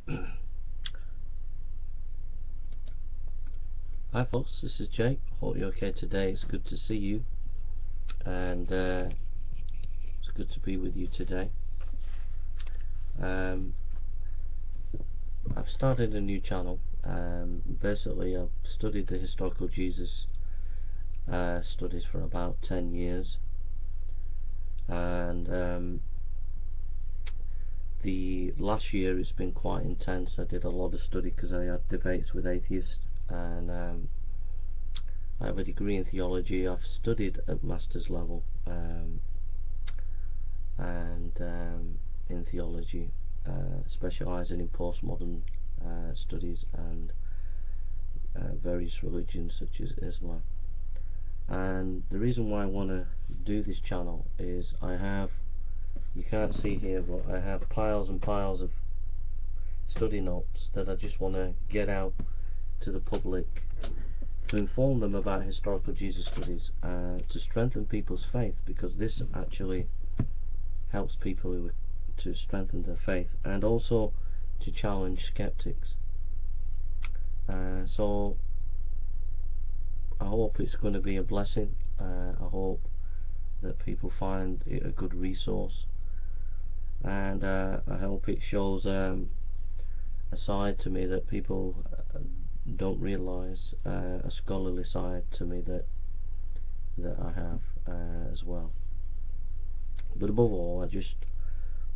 Hi folks, this is Jake. Hope you're okay today. It's good to see you, and it's good to be with you today. I've started a new channel. Basically, I've studied the historical Jesus studies for about 10 years, and the last year it's been quite intense. I did a lot of study because I had debates with atheists, and I have a degree in theology. I've studied at master's level and in theology, specialising in postmodern studies and various religions such as Islam. And the reason why I want to do this channel is you can't see here, but I have piles and piles of study notes that I just want to get out to the public to inform them about historical Jesus studies, to strengthen people's faith, because this actually helps people to strengthen their faith, and also to challenge skeptics. So I hope it's going to be a blessing. I hope that people find it a good resource, and I hope it shows a side to me that people don't realise, a scholarly side to me that I have as well. But above all, I just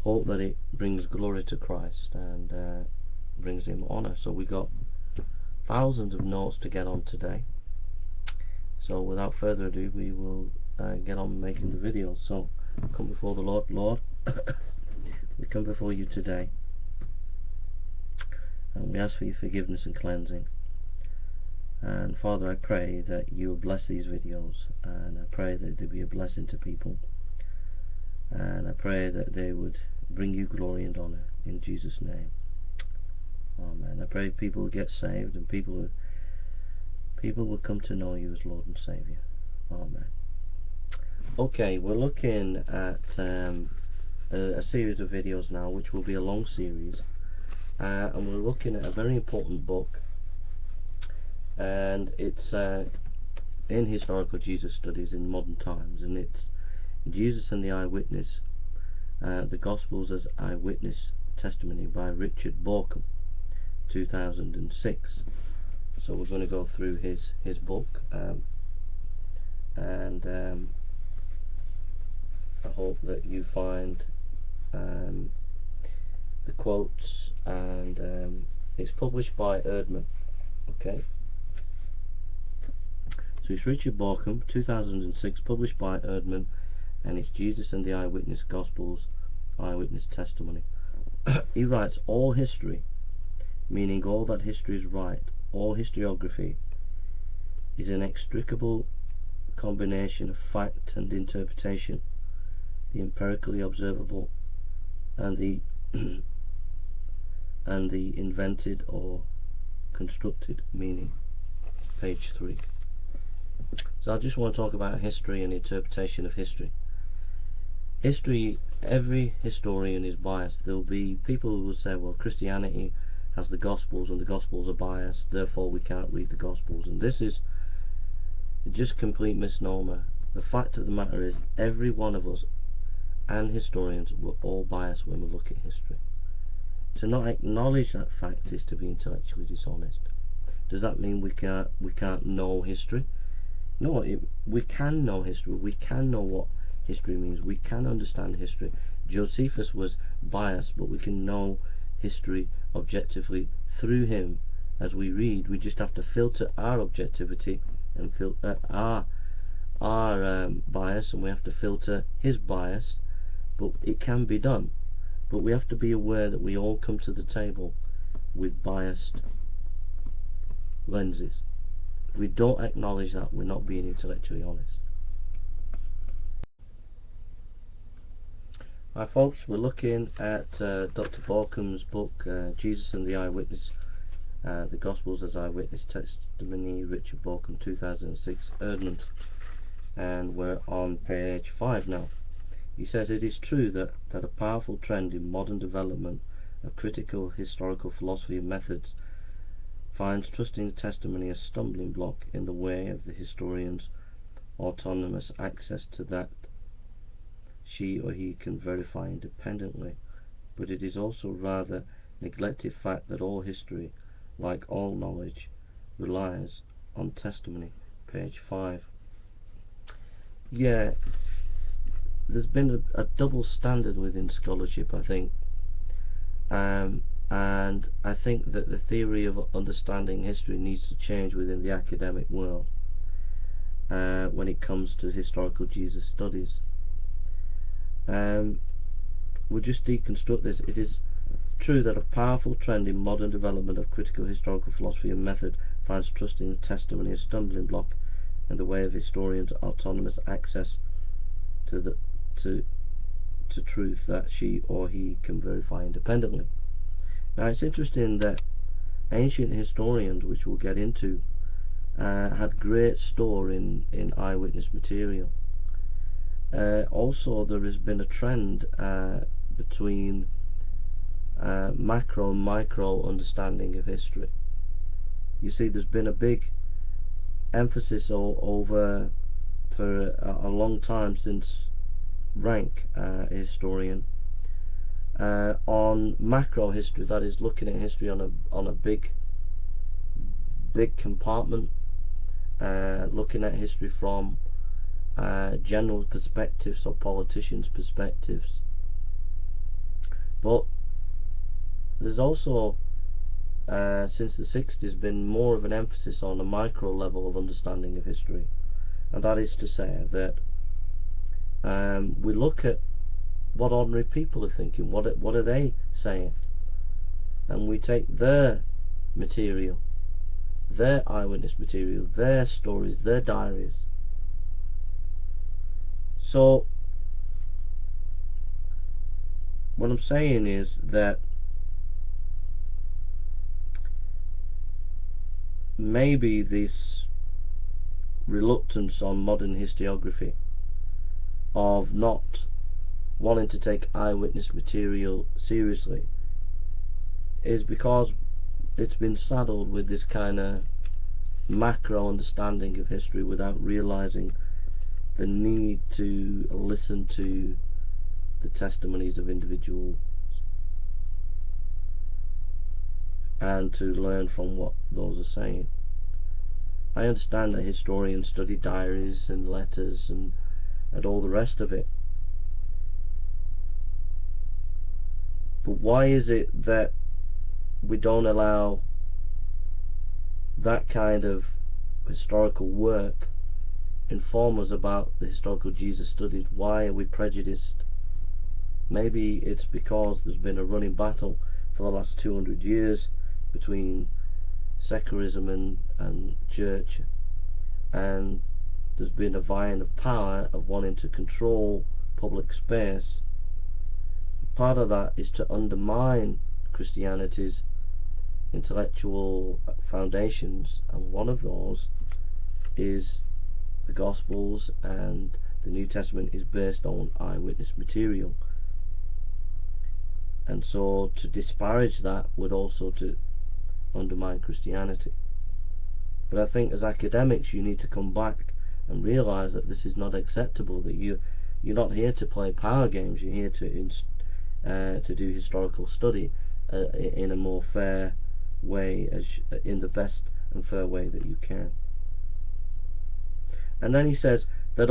hope that it brings glory to Christ and brings him honour. So we got thousands of notes to get on today. So without further ado, we will get on making the video. So come before the Lord. Lord, we come before you today, and we ask for your forgiveness and cleansing. And Father, I pray that you will bless these videos, and I pray that they be a blessing to people, and I pray that they would bring you glory and honour in Jesus' name. Amen. I pray people will get saved, and people will come to know you as Lord and Saviour. Amen. Okay, we're looking at a series of videos now, which will be a long series, and we're looking at a very important book, and it's in historical Jesus studies in modern times, and it's Jesus and the Eyewitness, the Gospels as Eyewitness Testimony by Richard Bauckham, 2006. So we're going to go through his book, and I hope that you find the quotes, and it's published by Erdman. Okay, so it's Richard Bauckham, 2006, published by Erdman, and it's Jesus and the Eyewitness Gospels, Eyewitness Testimony. He writes, all history, meaning all that history is right, all historiography, is an inextricable combination of fact and interpretation, the empirically observable and the and the invented or constructed meaning. Page 3. So I just want to talk about history and interpretation of history. History, every historian is biased. There will be people who will say, well, Christianity has the Gospels and the Gospels are biased, therefore we can't read the Gospels, and this is just complete misnomer. The fact of the matter is, every one of us and historians were all biased when we look at history. To not acknowledge that fact is to be intellectually dishonest. Does that mean we can't know history? No, we can know history. We can know what history means. We can understand history. Josephus was biased, but we can know history objectively through him as we read. We just have to filter our objectivity and filter our bias, and we have to filter his bias. But it can be done. But we have to be aware that we all come to the table with biased lenses. If we don't acknowledge that, we're not being intellectually honest. Hi folks, we're looking at Dr. Bauckham's book, Jesus and the Eyewitness, the Gospels as Eyewitness Testimony, Richard Bauckham, 2006, Erdman, and we're on page 5 now. He says, it is true that a powerful trend in modern development of critical historical philosophy and methods finds trusting the testimony a stumbling block in the way of the historian's autonomous access to that she or he can verify independently. But it is also rather neglected fact that all history, like all knowledge, relies on testimony. Page 5. Yeah, there's been a double standard within scholarship, I think, and I think that the theory of understanding history needs to change within the academic world when it comes to historical Jesus studies. We'll just deconstruct this. It is true that a powerful trend in modern development of critical historical philosophy and method finds trusting the testimony a stumbling block in the way of historians' autonomous access to truth that she or he can verify independently. Now it's interesting that ancient historians, which we'll get into, had great store in eyewitness material. Also, there has been a trend between macro and micro understanding of history. You see, there's been a big emphasis over for a long time since Rank, a historian, on macro history, that is looking at history on a big compartment, looking at history from general perspectives or politicians' perspectives. But there's also since the 60s been more of an emphasis on a micro level of understanding of history, and that is to say that we look at what ordinary people are thinking, what are they saying, and we take their material, their eyewitness material, their stories, their diaries. So what I'm saying is that maybe this reluctance on modern historiography of not wanting to take eyewitness material seriously is because it's been saddled with this kind of macro understanding of history without realizing the need to listen to the testimonies of individuals and to learn from what those are saying. I understand that historians study diaries and letters and all the rest of it, but why is it that we don't allow that kind of historical work inform us about the historical Jesus studies? Why are we prejudiced? Maybe it's because there's been a running battle for the last 200 years between secularism and church, and there's been a vying of power of wanting to control public space. Part of that is to undermine Christianity's intellectual foundations, and one of those is the Gospels, and the New Testament is based on eyewitness material, and so to disparage that would also to undermine Christianity. But I think as academics you need to come back and realise that this is not acceptable, that you're not here to play power games, you're here to do historical study in a more fair way, in the best and fair way that you can. And then he says that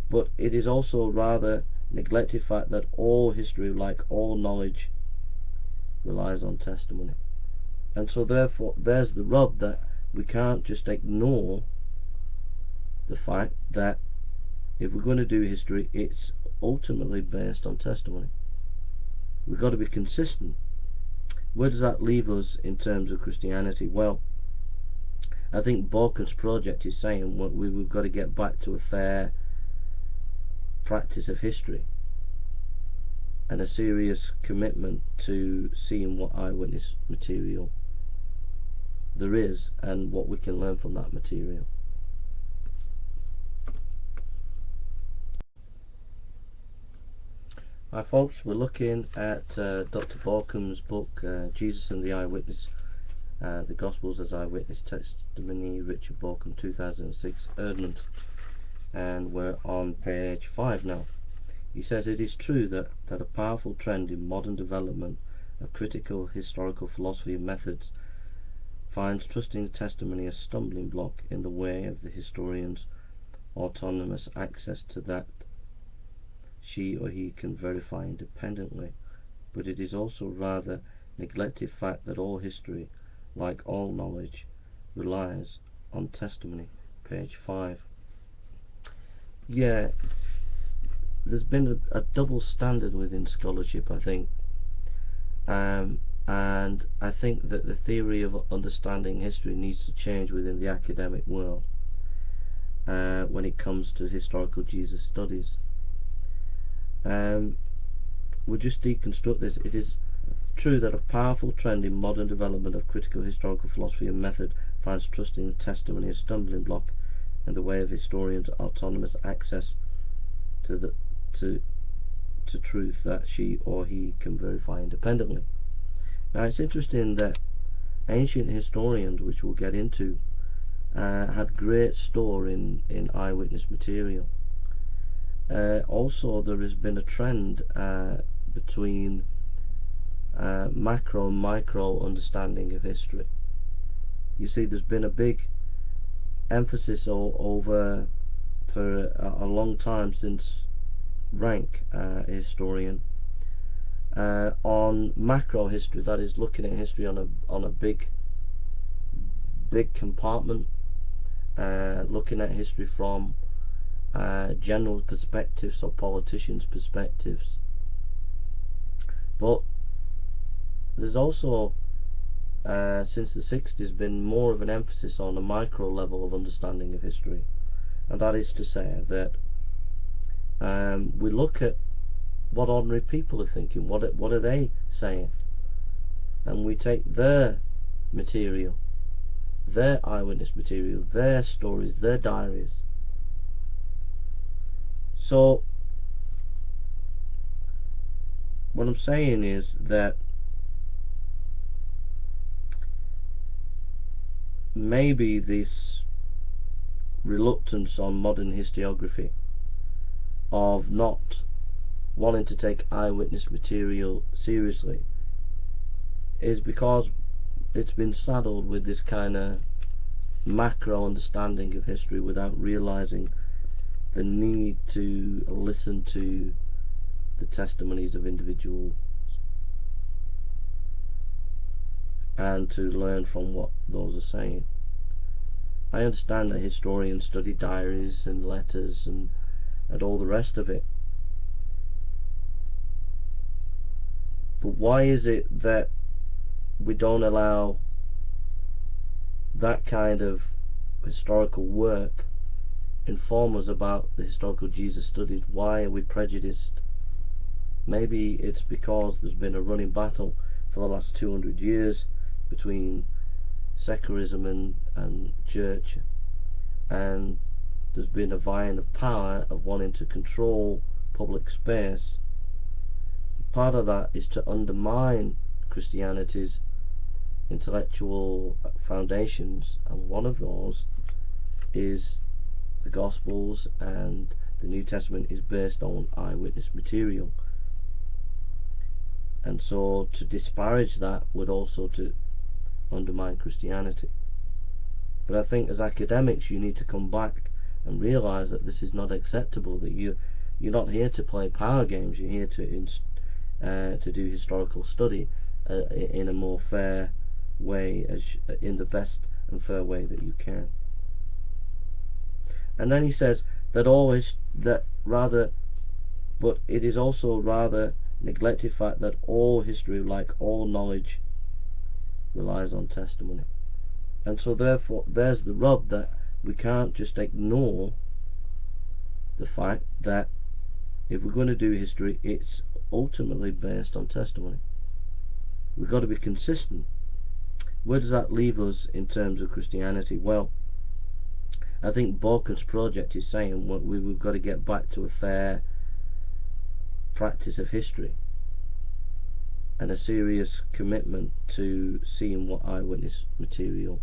but it is also rather neglected fact that all history, like all knowledge, relies on testimony. And so therefore there's the rub, that we can't just ignore the fact that if we're going to do history, it's ultimately based on testimony. We've got to be consistent. Where does that leave us in terms of Christianity? Well, I think Borken's project is saying we've got to get back to a fair practice of history and a serious commitment to seeing what eyewitness material there is and what we can learn from that material. Hi folks, we're looking at Dr. Borkham's book, Jesus and the Eyewitness, the Gospels as Eyewitness Testimony, Richard Borkham, 2006, Erdmann, and we're on page 5 now. He says, it is true that a powerful trend in modern development of critical historical philosophy and methods finds trusting the testimony a stumbling block in the way of the historian's autonomous access to that she or he can verify independently, but it is also rather neglected fact that all history, like all knowledge, relies on testimony. Page 5. Yeah, there's been a double standard within scholarship, I think, and I think that the theory of understanding history needs to change within the academic world when it comes to historical Jesus studies. We'll just deconstruct this. It is true that a powerful trend in modern development of critical historical philosophy and method finds trust in testimony a stumbling block in the way of historians' autonomous access to truth that she or he can verify independently. Now it's interesting that ancient historians, which we'll get into, had great store in eyewitness material. Also, there has been a trend between macro and micro understanding of history. You see, there's been a big emphasis over for a long time since Rank, a historian, on macro history, that is looking at history on a big compartment, looking at history from general perspectives or politicians' perspectives. But there's also since the 60s been more of an emphasis on a micro level of understanding of history, and that is to say that we look at what ordinary people are thinking, what are they saying, and we take their material, their eyewitness material, their stories, their diaries. So what I'm saying is that maybe this reluctance on modern historiography of not wanting to take eyewitness material seriously is because it's been saddled with this kind of macro understanding of history without realizing the need to listen to the testimonies of individuals and to learn from what those are saying. I understand that historians study diaries and letters and all the rest of it, but why is it that we don't allow that kind of historical work inform us about the historical Jesus studied? Why are we prejudiced? Maybe it's because there's been a running battle for the last 200 years between secularism and church, and there's been a vying of power of wanting to control public space. Part of that is to undermine Christianity's intellectual foundations, and one of those is the Gospels, and the New Testament is based on eyewitness material, and so to disparage that would also to undermine Christianity. But I think as academics you need to come back and realise that this is not acceptable, that you're not here to play power games, you're here to do historical study in a more fair way, in the best and fair way that you can. And then he says that but it is also rather neglected fact that all history, like all knowledge, relies on testimony. And so therefore there's the rub, that we can't just ignore the fact that if we're going to do history, it's ultimately based on testimony. We've got to be consistent. Where does that leave us in terms of Christianity? Well, I think Borkham's project is saying we've got to get back to a fair practice of history and a serious commitment to seeing what eyewitness material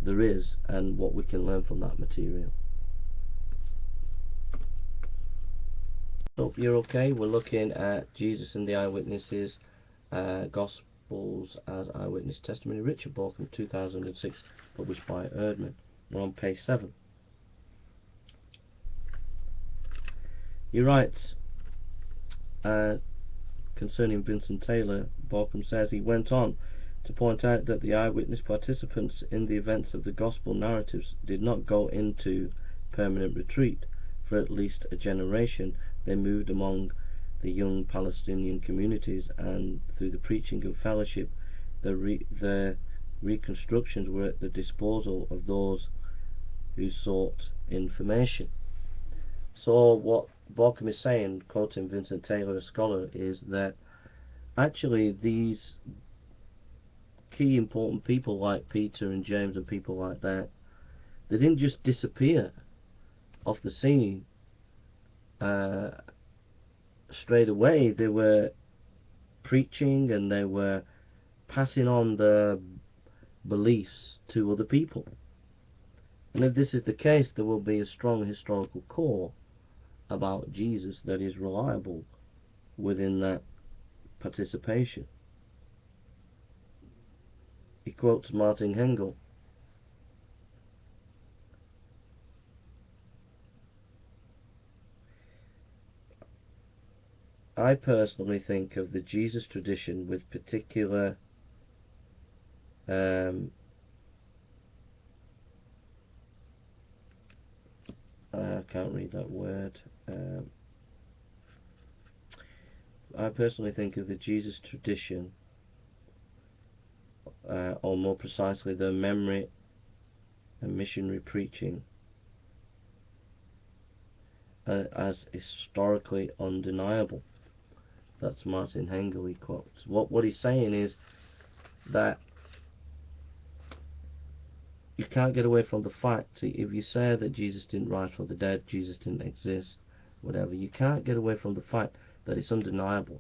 there is and what we can learn from that material. Hope you're okay. We're looking at Jesus and the Eyewitnesses, Gospels as Eyewitness Testimony, Richard Borkham, 2006, published by Erdman. We're on page 7. He writes, concerning Vincent Taylor, Borkham says, he went on to point out that the eyewitness participants in the events of the Gospel narratives did not go into permanent retreat. For at least a generation they moved among the young Palestinian communities, and through the preaching of fellowship their reconstructions were at the disposal of those who sought information. So what Borkham is saying, quoting Vincent Taylor, a scholar, is that actually these key important people like Peter and James and people like that, they didn't just disappear off the scene straight away. They were preaching and they were passing on their beliefs to other people. And if this is the case, there will be a strong historical core about Jesus that is reliable within that participation. He quotes Martin Hengel. I personally think of the Jesus tradition with particular I can't read that word. I personally think of the Jesus tradition, or more precisely the memory and missionary preaching, as historically undeniable. That's Martin Hengel he quotes. What he's saying is that you can't get away from the fact, if you say that Jesus didn't rise from the dead, Jesus didn't exist, whatever, you can't get away from the fact that it's undeniable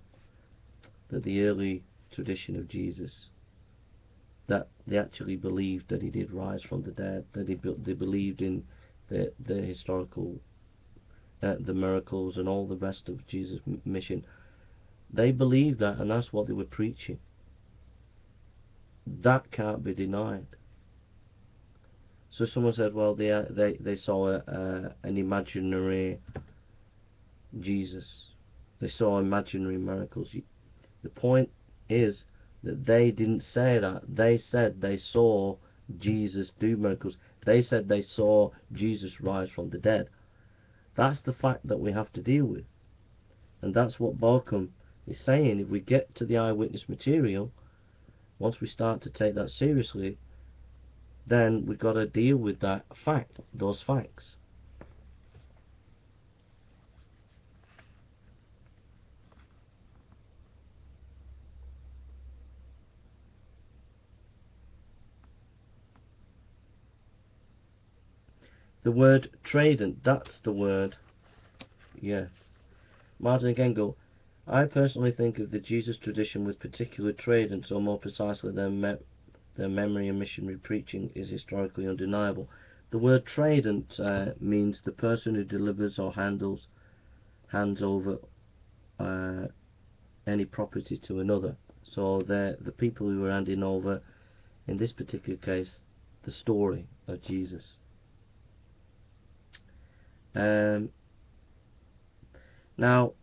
that the early tradition of Jesus, that they actually believed that he did rise from the dead, that they believed in the historical, the miracles and all the rest of Jesus' mission. They believed that, and that's what they were preaching. That can't be denied. So someone said, well, they saw an imaginary Jesus. They saw imaginary miracles. The point is that they didn't say that. They said they saw Jesus do miracles. They said they saw Jesus rise from the dead. That's the fact that we have to deal with. And that's what Borkham is saying. If we get to the eyewitness material, once we start to take that seriously, then we've got to deal with that fact, those facts. The word tradent, that's the word. Yeah. Martin Hengel, I personally think of the Jesus tradition with particular tradents, or more precisely their memory and missionary preaching, is historically undeniable. The word tradent means the person who delivers or hands over any property to another. So they're the people who are handing over, in this particular case, the story of Jesus. Now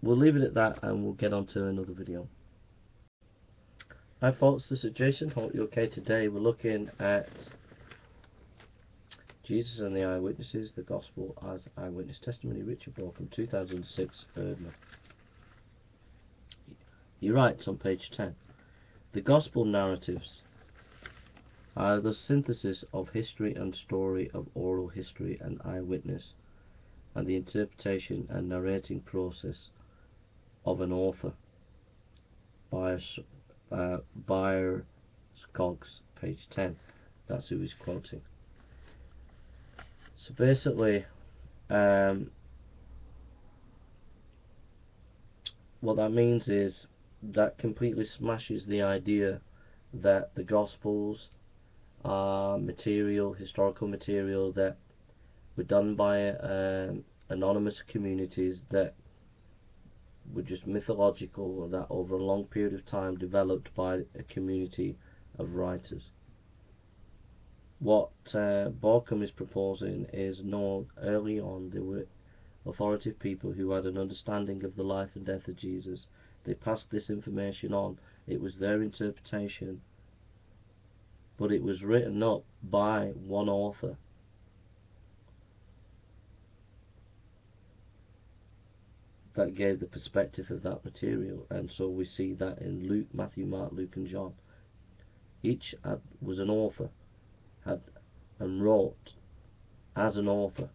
we'll leave it at that and we'll get on to another video. Hi folks, this is Jason. Hope you're okay today. We're looking at Jesus and the Eyewitnesses, the Gospel as Eyewitness Testimony, Richard Borkham, 2006, Erdman. He writes on page 10, the Gospel narratives are the synthesis of history and story, of oral history and eyewitness, and the interpretation and narrating process of an author. Byers Cogs, page 10. That's who he's quoting. So basically, what that means is that completely smashes the idea that the Gospels are historical material that were done by anonymous communities that were just mythological, or that over a long period of time developed by a community of writers. What Borkham is proposing is, no, early on there were authoritative people who had an understanding of the life and death of Jesus. They passed this information on. It was their interpretation, but it was written up by one author. That gave the perspective of that material, and so we see that in Luke, Matthew, Mark, Luke and John. Each was an author, and wrote as an author,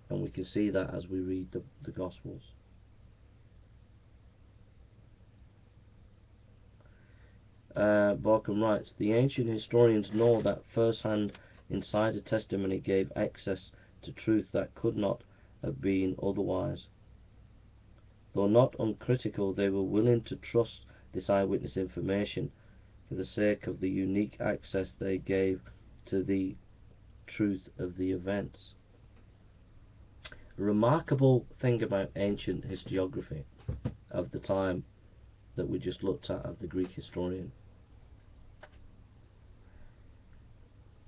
and we can see that as we read the Gospels. Borkham writes, the ancient historians know that first-hand insider testimony gave access to truth that could not have been otherwise. Though not uncritical, they were willing to trust this eyewitness information for the sake of the unique access they gave to the truth of the events. A remarkable thing about ancient historiography of the time that we just looked at of the Greek historian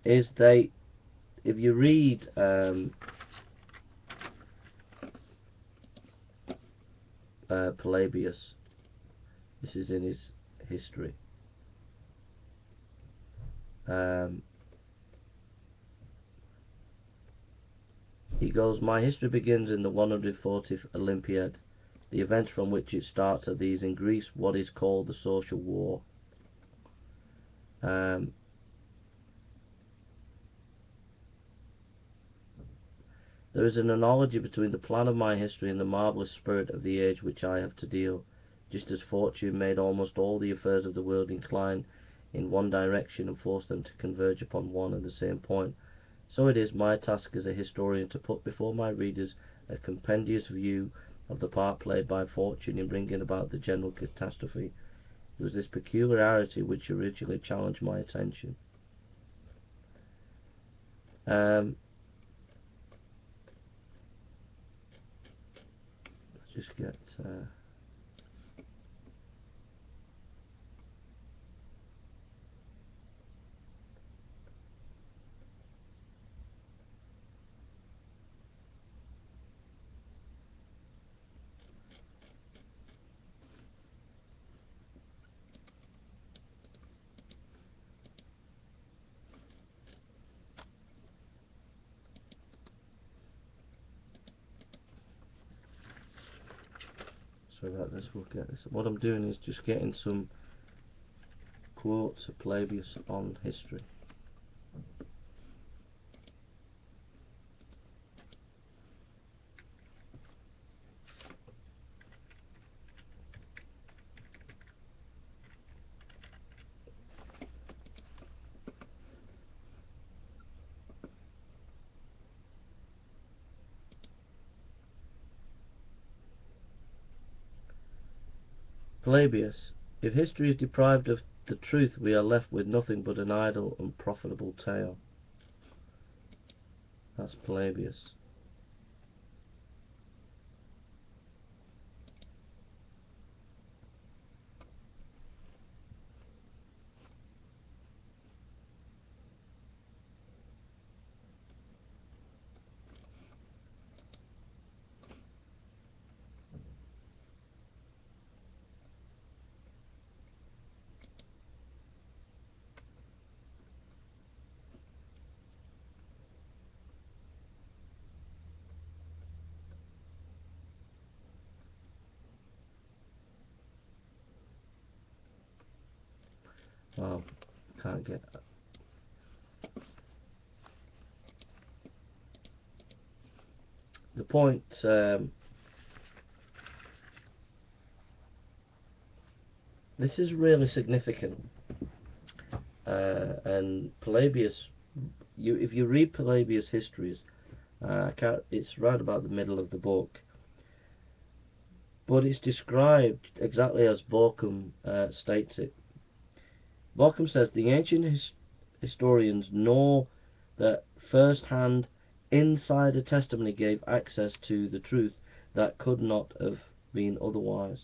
is if you read Polybius, this is in his history, he goes, my history begins in the 140th Olympiad. The events from which it starts are these: in Greece, what is called the social war. There is an analogy between the plan of my history and the marvellous spirit of the age which I have to deal. Just as fortune made almost all the affairs of the world incline in one direction and forced them to converge upon one and the same point, so it is my task as a historian to put before my readers a compendious view of the part played by fortune in bringing about the general catastrophe. It was this peculiarity which originally challenged my attention. Let's just get sorry about this, we'll get this. What I'm doing is just getting some quotes of Polybius on history. Polybius, if history is deprived of the truth, we are left with nothing but an idle, unprofitable tale. That's Polybius. Well, can't get that. The point this is really significant, and Polybius, if you read Polybius' histories, it's right about the middle of the book, but it's described exactly as Borkum states it. Borkum says the ancient historians know that first-hand insider testimony gave access to the truth that could not have been otherwise.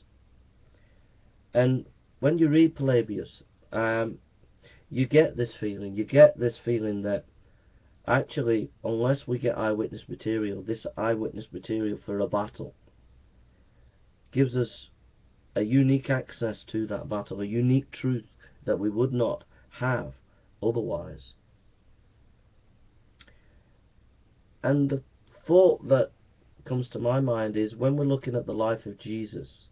And when you read Polybius, you get this feeling. You get this feeling that actually, unless we get eyewitness material, this eyewitness material for a battle gives us a unique access to that battle, a unique truth that we would not have otherwise. And the thought that comes to my mind is, when we're looking at the life of Jesus,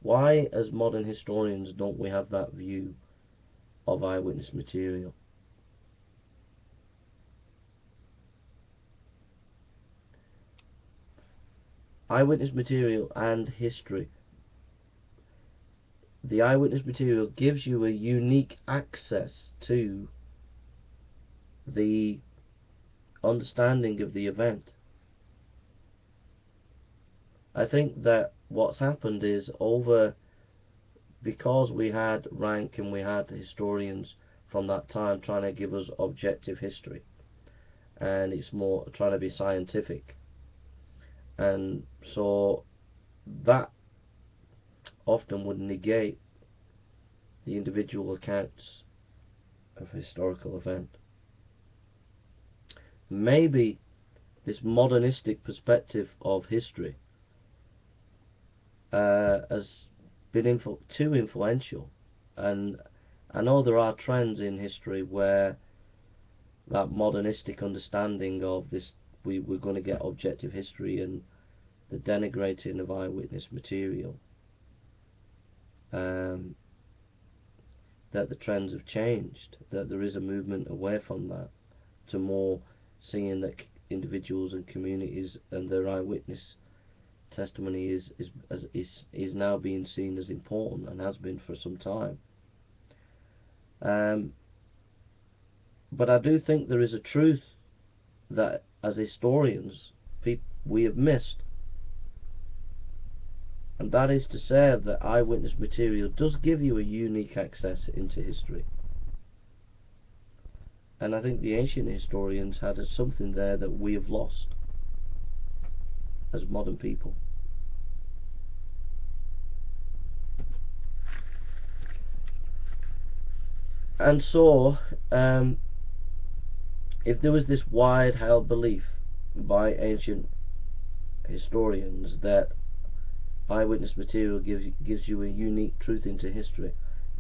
why as modern historians don't we have that view of eyewitness material? Eyewitness material and history. The eyewitness material gives you a unique access to the understanding of the event. I think that what's happened is, because we had rank and we had historians from that time trying to give us objective history, and it's more trying to be scientific, and so that often would negate the individual accounts of a historical event. Maybe this modernistic perspective of history has been too influential, and I know there are trends in history where that modernistic understanding of this, we're going to get objective history, and the denigrating of eyewitness material, that the trends have changed, that there is a movement away from that to more seeing that individuals and communities and their eyewitness testimony is now being seen as important, and has been for some time. But I do think there is a truth that as historians we have missed, and that is to say that eyewitness material does give you a unique access into history. And I think the ancient historians had something there that we have lost as modern people. And so, if there was this wide held belief by ancient historians that eyewitness material gives you a unique truth into history,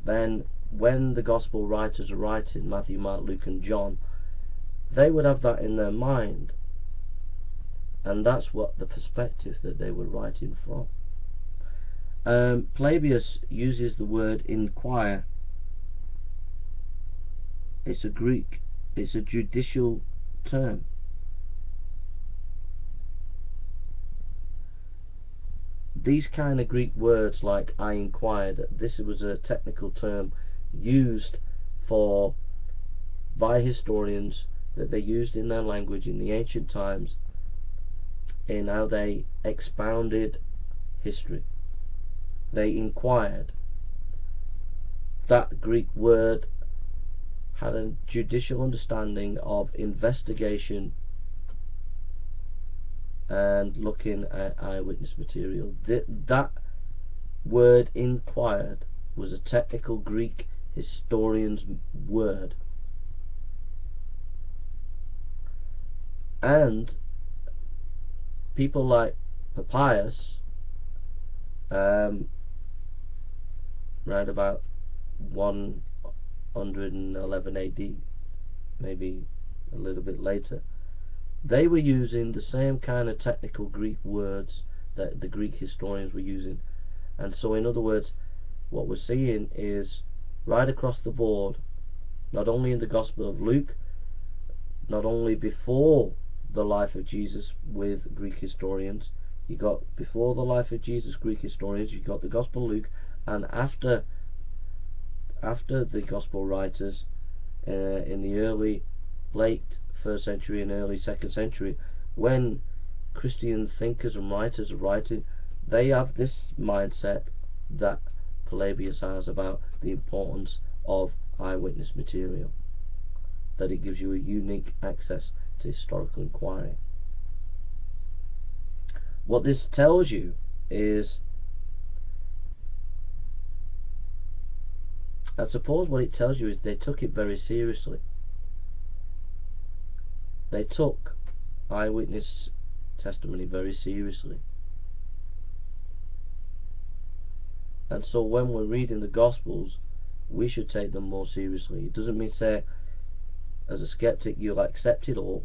then when the gospel writers are writing, Matthew, Mark, Luke and John, they would have that in their mind, and that's what the perspective that they were writing from. Polybius uses the word inquire. It's a Greek, it's a judicial term. These kind of Greek words like I inquired, this was a technical term used by historians, that they used in their language in the ancient times in how they expounded history. They inquired. That Greek word had a judicial understanding of investigation and looking at eyewitness material. That word inquired was a technical Greek historian's word, and people like Papias, around about 111 AD, maybe a little bit later, they were using the same kind of technical Greek words that the Greek historians were using. And so, in other words, what we're seeing is right across the board, not only in the Gospel of Luke, not only before the life of Jesus with Greek historians, you got before the life of Jesus Greek historians, you got the Gospel of Luke, and after the Gospel writers in the late 1st century and early 2nd century, when Christian thinkers and writers are writing, they have this mindset that Polybius has about the importance of eyewitness material, that it gives you a unique access to historical inquiry. What this tells you is, I suppose what it tells you is they took it very seriously. They took eyewitness testimony very seriously. And so when we're reading the Gospels, we should take them more seriously. It doesn't mean, say, as a skeptic you'll accept it all,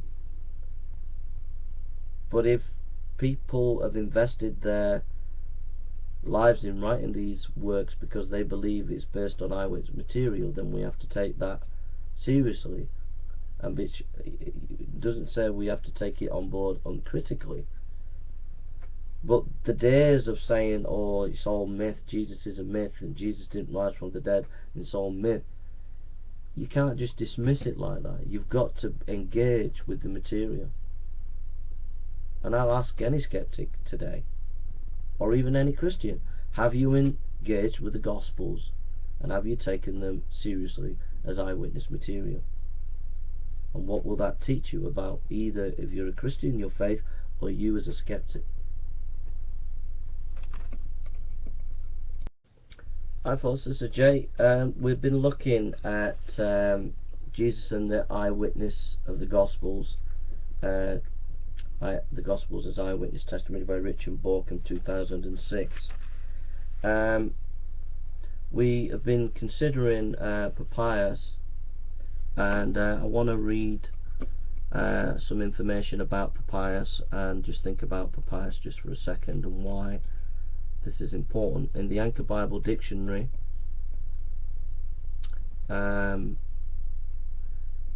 but if people have invested their lives in writing these works because they believe it's based on eyewitness material, then we have to take that seriously. And it doesn't say we have to take it on board uncritically. But the days of saying, oh, it's all myth, Jesus is a myth, and Jesus didn't rise from the dead, and it's all myth, you can't just dismiss it like that. You've got to engage with the material. And I'll ask any skeptic today, or even any Christian, have you engaged with the Gospels, and have you taken them seriously as eyewitness material? And what will that teach you about either if you're a Christian in your faith or you as a skeptic? Hi folks, this is Jay. We've been looking at Jesus and the eyewitness of the Gospels, the Gospels as Eyewitness Testimony by Richard Borkham, 2006. We have been considering Papias, and I want to read some information about Papias, and just think about Papias just for a second and why this is important. In the Anchor Bible Dictionary,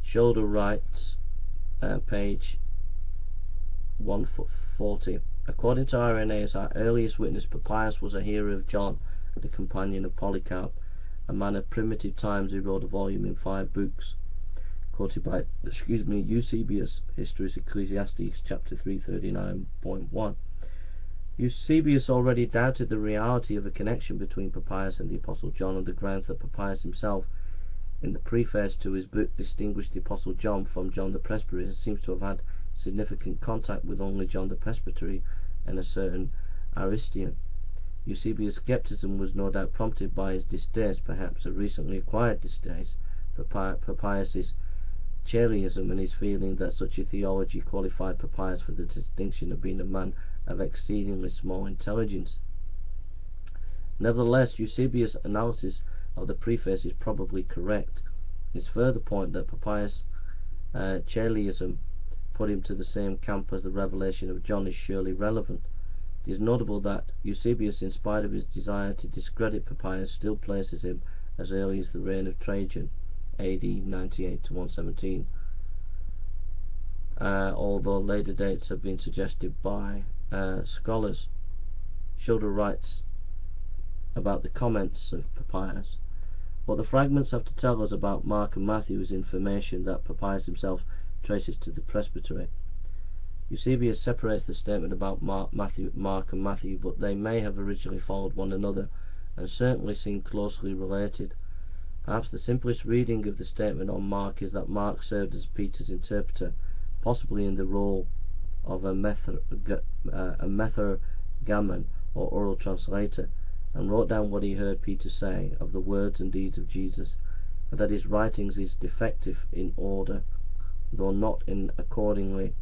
Shoulder writes, page 140, according to Irenaeus, our earliest witness, Papias was a hearer of John, the companion of Polycarp, a man of primitive times who wrote a volume in 5 books, quoted by Eusebius, Histories Ecclesiastes, chapter 339.1. Eusebius already doubted the reality of a connection between Papias and the Apostle John on the grounds that Papias himself, in the preface to his book, distinguished the Apostle John from John the Presbyter, and seems to have had significant contact with only John the Presbyter and a certain Aristian. Eusebius' skepticism was no doubt prompted by his distaste, perhaps a recently acquired distaste, for Papias' Chaliasm, and his feeling that such a theology qualified Papias for the distinction of being a man of exceedingly small intelligence. Nevertheless, Eusebius' analysis of the preface is probably correct. His further point that Papias' Chaliasm put him to the same camp as the revelation of John is surely relevant. It is notable that Eusebius, in spite of his desire to discredit Papias, still places him as early as the reign of Trajan, AD 98 to 117, although later dates have been suggested by scholars. Shoulder writes about the comments of Papias. What the fragments have to tell us about Mark and Matthew is information that Papias himself traces to the presbytery. Eusebius separates the statement about Mark and Matthew, but they may have originally followed one another, and certainly seem closely related. Perhaps the simplest reading of the statement on Mark is that Mark served as Peter's interpreter, possibly in the role of a methergammon, or oral translator, and wrote down what he heard Peter say of the words and deeds of Jesus, and that his writings is defective in order, though not accordingly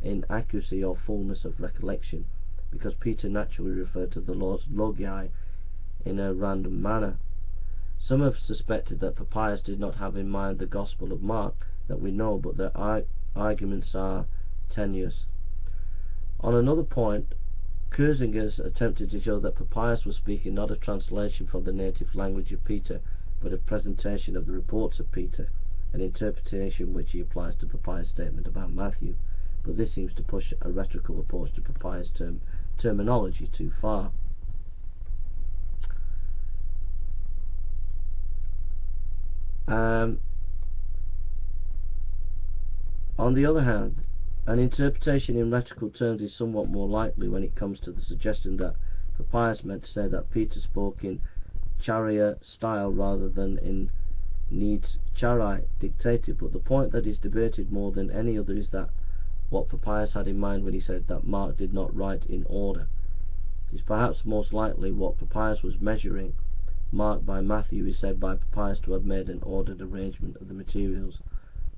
in accuracy or fullness of recollection, because Peter naturally referred to the Lord's logi in a random manner. Some have suspected that Papias did not have in mind the Gospel of Mark that we know, but their arguments are tenuous. On another point, Kurzinger's attempted to show that Papias was speaking not a translation from the native language of Peter, but a presentation of the reports of Peter, an interpretation which he applies to Papias' statement about Matthew, but this seems to push a rhetorical approach to Papias' terminology too far. On the other hand, an interpretation in rhetorical terms is somewhat more likely when it comes to the suggestion that Papyrus meant to say that Peter spoke in Charia style rather than in needs Charai dictated, but the point that is debated more than any other is that what Papyrus had in mind when he said that Mark did not write in order. It is perhaps most likely what Papyrus was measuring. Mark by Matthew is said by Papyrus to have made an ordered arrangement of the materials,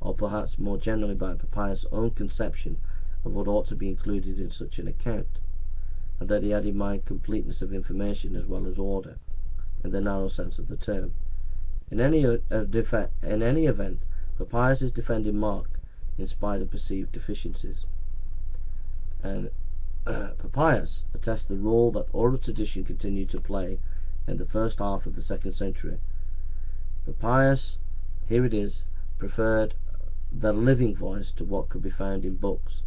or perhaps more generally by Papyrus' own conception of what ought to be included in such an account, and that he had in mind completeness of information as well as order, in the narrow sense of the term. In any event, Papyrus is defending Mark in spite of perceived deficiencies. And Papyrus attests the role that oral tradition continued to play in the first half of the 2nd century. Papyrus, here it is, preferred the living voice to what could be found in books.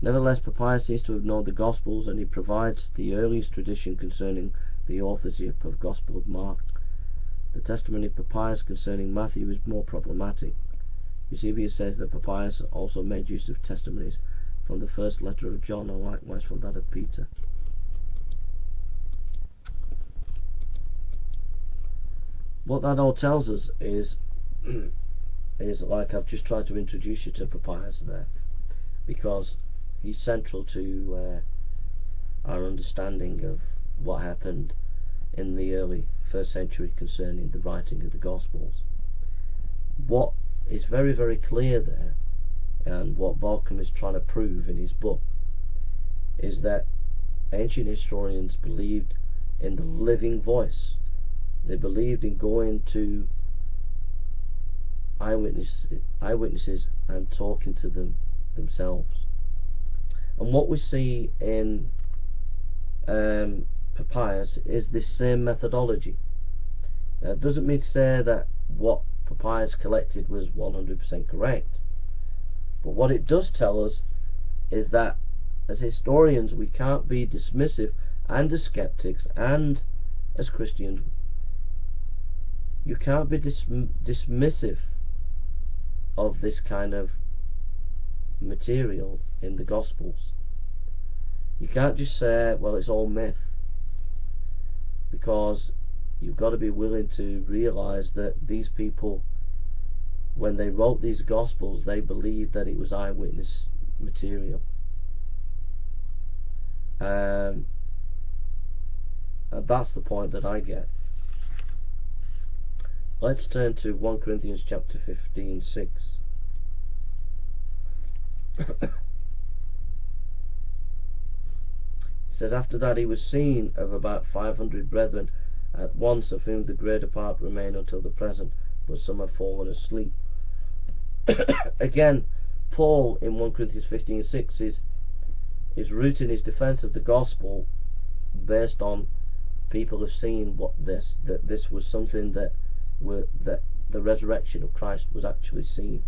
Nevertheless, Papyrus seems to have known the Gospels, and he provides the earliest tradition concerning the authorship of Gospel of Mark. The testimony of Papyrus concerning Matthew is more problematic. Eusebius says that Papyrus also made use of testimonies from the first letter of John, and likewise from that of Peter. What that all tells us is like I've just tried to introduce you to Papyrus there, because he's central to our understanding of what happened in the early 1st century concerning the writing of the Gospels. What is very, very clear there, and what Balcom is trying to prove in his book, is that ancient historians believed in the living voice. They believed in going to eyewitnesses and talking to them themselves. And what we see in Papyrus is this same methodology. Now, it doesn't mean to say that what Papyrus collected was 100% correct, but what it does tell us is that as historians we can't be dismissive, and as skeptics and as Christians you can't be dismissive of this kind of material in the Gospels. You can't just say, well, it's all myth, because you've got to be willing to realize that these people, when they wrote these Gospels, they believed that it was eyewitness material. And that's the point that I get. Let's turn to 1 Corinthians chapter 15:6. It says, after that he was seen of about 500 brethren at once, of whom the greater part remain until the present, but some have fallen asleep. Again, Paul in 1 Corinthians 15:6 is rooting his defense of the gospel based on people have seen that this was something that the resurrection of Christ was actually seen.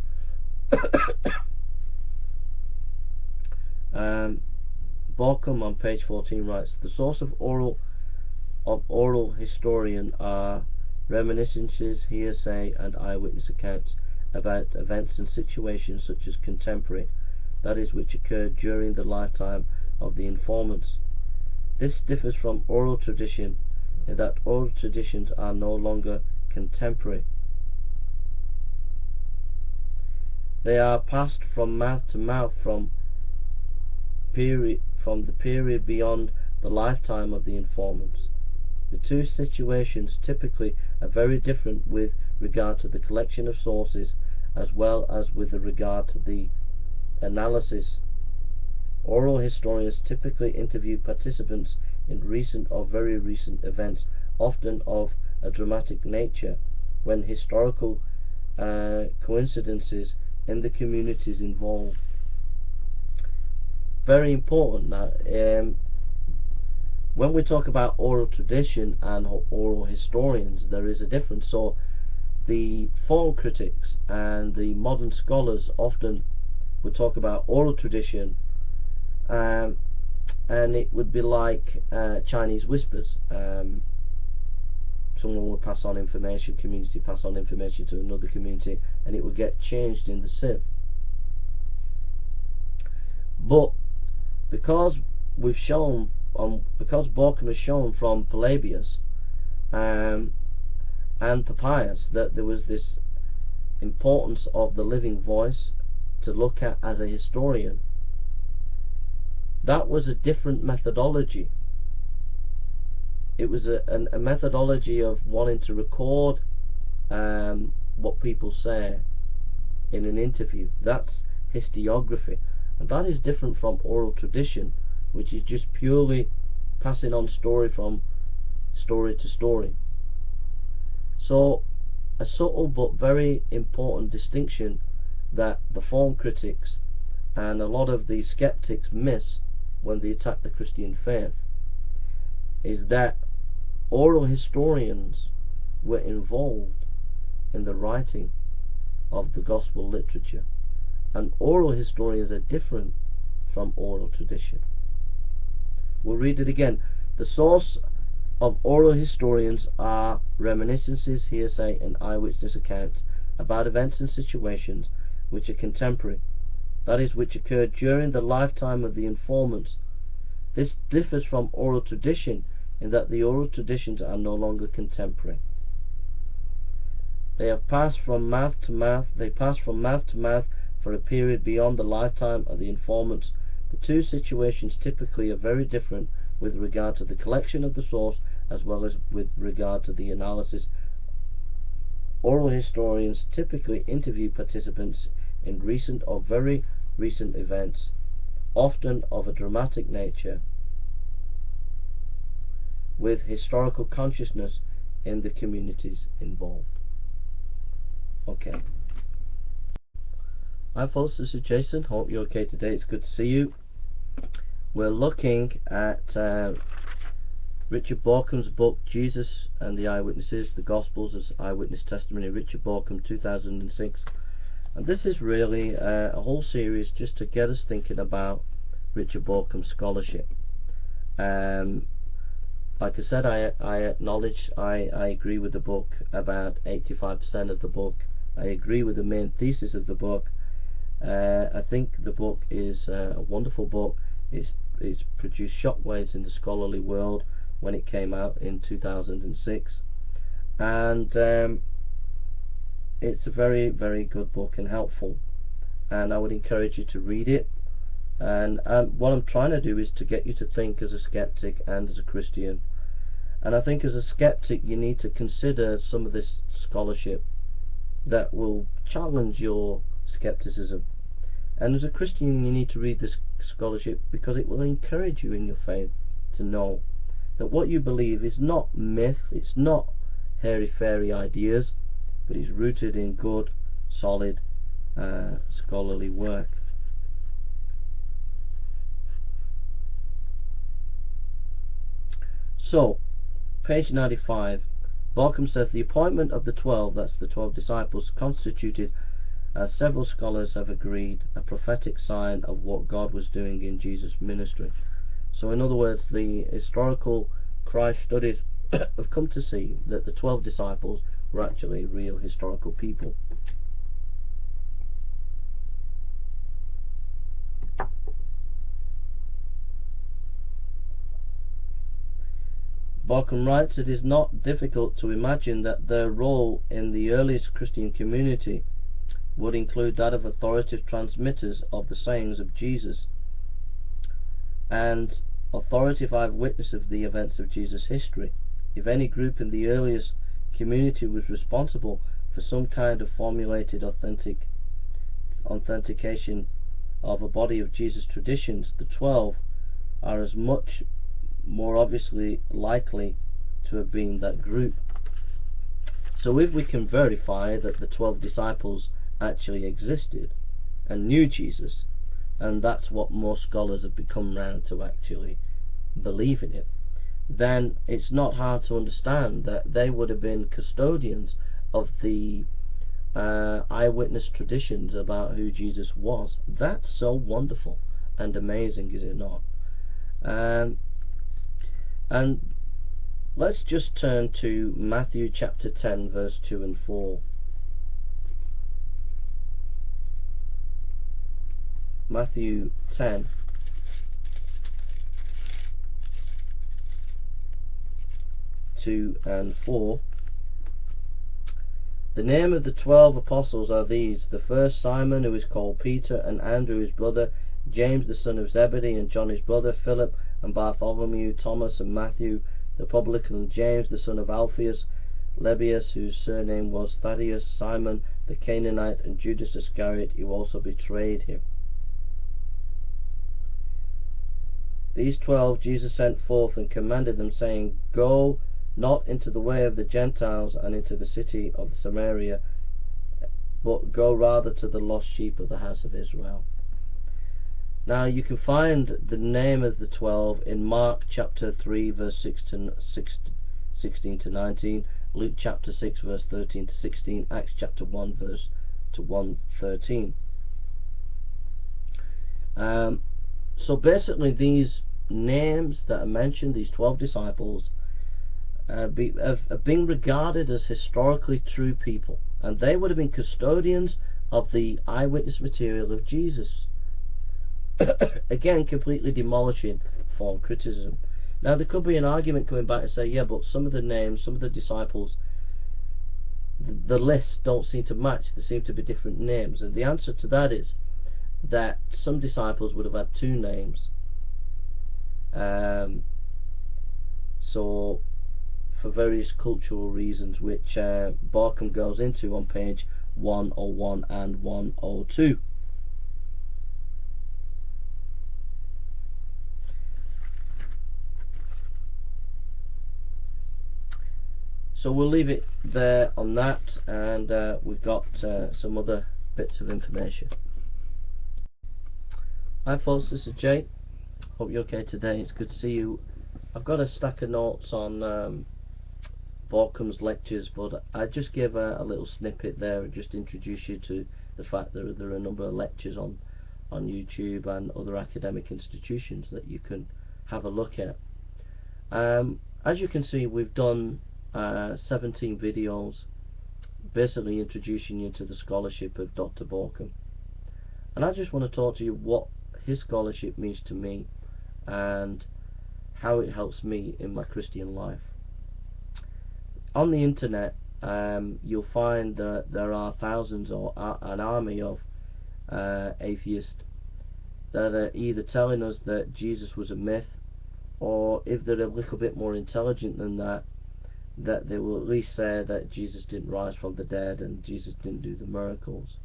Balcom on page 14 writes, the source of oral historian are reminiscences, hearsay and eyewitness accounts about events and situations such as contemporary, that is, which occurred during the lifetime of the informants. This differs from oral tradition in that oral traditions are no longer contemporary. They are passed from mouth to mouth from the period beyond the lifetime of the informants. The two situations typically are very different with regard to the collection of sources as well as with regard to the analysis. Oral historians typically interview participants in recent or very recent events, often of a dramatic nature, when historical coincidences in the communities involved. Very important that when we talk about oral tradition and oral historians, there is a difference. So the form critics and the modern scholars often would talk about oral tradition, and it would be like Chinese whispers. Someone would pass on information, community pass on information to another community, and it would get changed in the sieve. But because we've shown because Borkham has shown from Pelagius and Papias that there was this importance of the living voice to look at as a historian. That was a different methodology. It was a methodology of wanting to record what people say in an interview. That's historiography, and that is different from oral tradition, which is just purely passing on story from story to story. So a subtle but very important distinction that the form critics and a lot of the skeptics miss when they attack the Christian faith is that oral historians were involved in the writing of the gospel literature, and oral historians are different from oral tradition. We'll read it again. The source of oral historians are reminiscences, hearsay, and eyewitness accounts about events and situations which are contemporary, that is, which occurred during the lifetime of the informants. This differs from oral tradition in that the oral traditions are no longer contemporary. They have passed from mouth to mouth. They pass from mouth to mouth for a period beyond the lifetime of the informants. The two situations typically are very different with regard to the collection of the source as well as with regard to the analysis. Oral historians typically interview participants in recent or very recent events, often of a dramatic nature, with historical consciousness in the communities involved. Okay. Hi folks, this is Jason. Hope you're okay today. It's good to see you. We're looking at Richard Borkham's book, Jesus and the Eyewitnesses, the Gospels as Eyewitness Testimony, Richard Borkham, 2006. And this is really a whole series just to get us thinking about Richard Borkham's scholarship. Like I said, I acknowledge I agree with the book about 85% of the book. I agree with the main thesis of the book. I think the book is a wonderful book. It's produced shockwaves in the scholarly world when it came out in 2006, and it's a very, very good book and helpful, and I would encourage you to read it. And what I'm trying to do is to get you to think as a skeptic and as a Christian. And I think as a skeptic you need to consider some of this scholarship that will challenge your skepticism. And as a Christian you need to read this scholarship because it will encourage you in your faith to know that what you believe is not myth, it's not hairy-fairy ideas, but it's rooted in good, solid, scholarly work. So, page 95, Borkham says the appointment of the 12, that's the 12 disciples, constituted, as several scholars have agreed, a prophetic sign of what God was doing in Jesus' ministry. So in other words, the historical Christ studies have come to see that the 12 disciples were actually real historical people. Borkham writes, it is not difficult to imagine that their role in the earliest Christian community would include that of authoritative transmitters of the sayings of Jesus and authoritative eyewitness of the events of Jesus' history. If any group in the earliest community was responsible for some kind of formulated authentication of a body of Jesus' traditions, the 12 are as much more obviously likely to have been that group. So if we can verify that the 12 disciples actually existed and knew Jesus, and that's what most scholars have become round to actually believe in it, then it's not hard to understand that they would have been custodians of the eyewitness traditions about who Jesus was. That's so wonderful and amazing, is it not? And let's just turn to Matthew chapter 10 verse 2 and 4. Matthew 10 2 and 4. The name of the 12 apostles are these: the first, Simon, who is called Peter, and Andrew his brother, James the son of Zebedee, and John his brother, Philip and Bartholomew, Thomas and Matthew the publican, and James the son of Alphaeus, Lebbaeus, whose surname was Thaddeus, Simon the Canaanite, and Judas Iscariot, who also betrayed him. These 12 Jesus sent forth and commanded them, saying, Go not into the way of the Gentiles and into the city of Samaria, but go rather to the lost sheep of the house of Israel. Now you can find the name of the 12 in Mark chapter 3 verse 16 to 19, Luke chapter 6 verse 13 to 16, Acts chapter 1 verse to 1:13. So basically these names that are mentioned, these 12 disciples, have been regarded as historically true people, and they would have been custodians of the eyewitness material of Jesus. Again, completely demolishing form criticism. Now there could be an argument coming back and say, yeah, but some of the names, some of the disciples, the lists don't seem to match, there seem to be different names, and the answer to that is that some disciples would have had two names. So for various cultural reasons, which Borkham goes into on page 101 and 102. So we'll leave it there on that, and we've got some other bits of information. Hi folks, this is Jay. Hope you're okay today. It's good to see you. I've got a stack of notes on Borkham's lectures, but I just gave a little snippet there and just introduce you to the fact that there are a number of lectures on YouTube and other academic institutions that you can have a look at. As you can see, we've done 17 videos basically introducing you to the scholarship of Dr. Borkham, and I just want to talk to you what his scholarship means to me and how it helps me in my Christian life. On the internet, you'll find that there are thousands or an army of atheists that are either telling us that Jesus was a myth, or if they're a little bit more intelligent than that, that they will at least say that Jesus didn't rise from the dead and Jesus didn't do the miracles.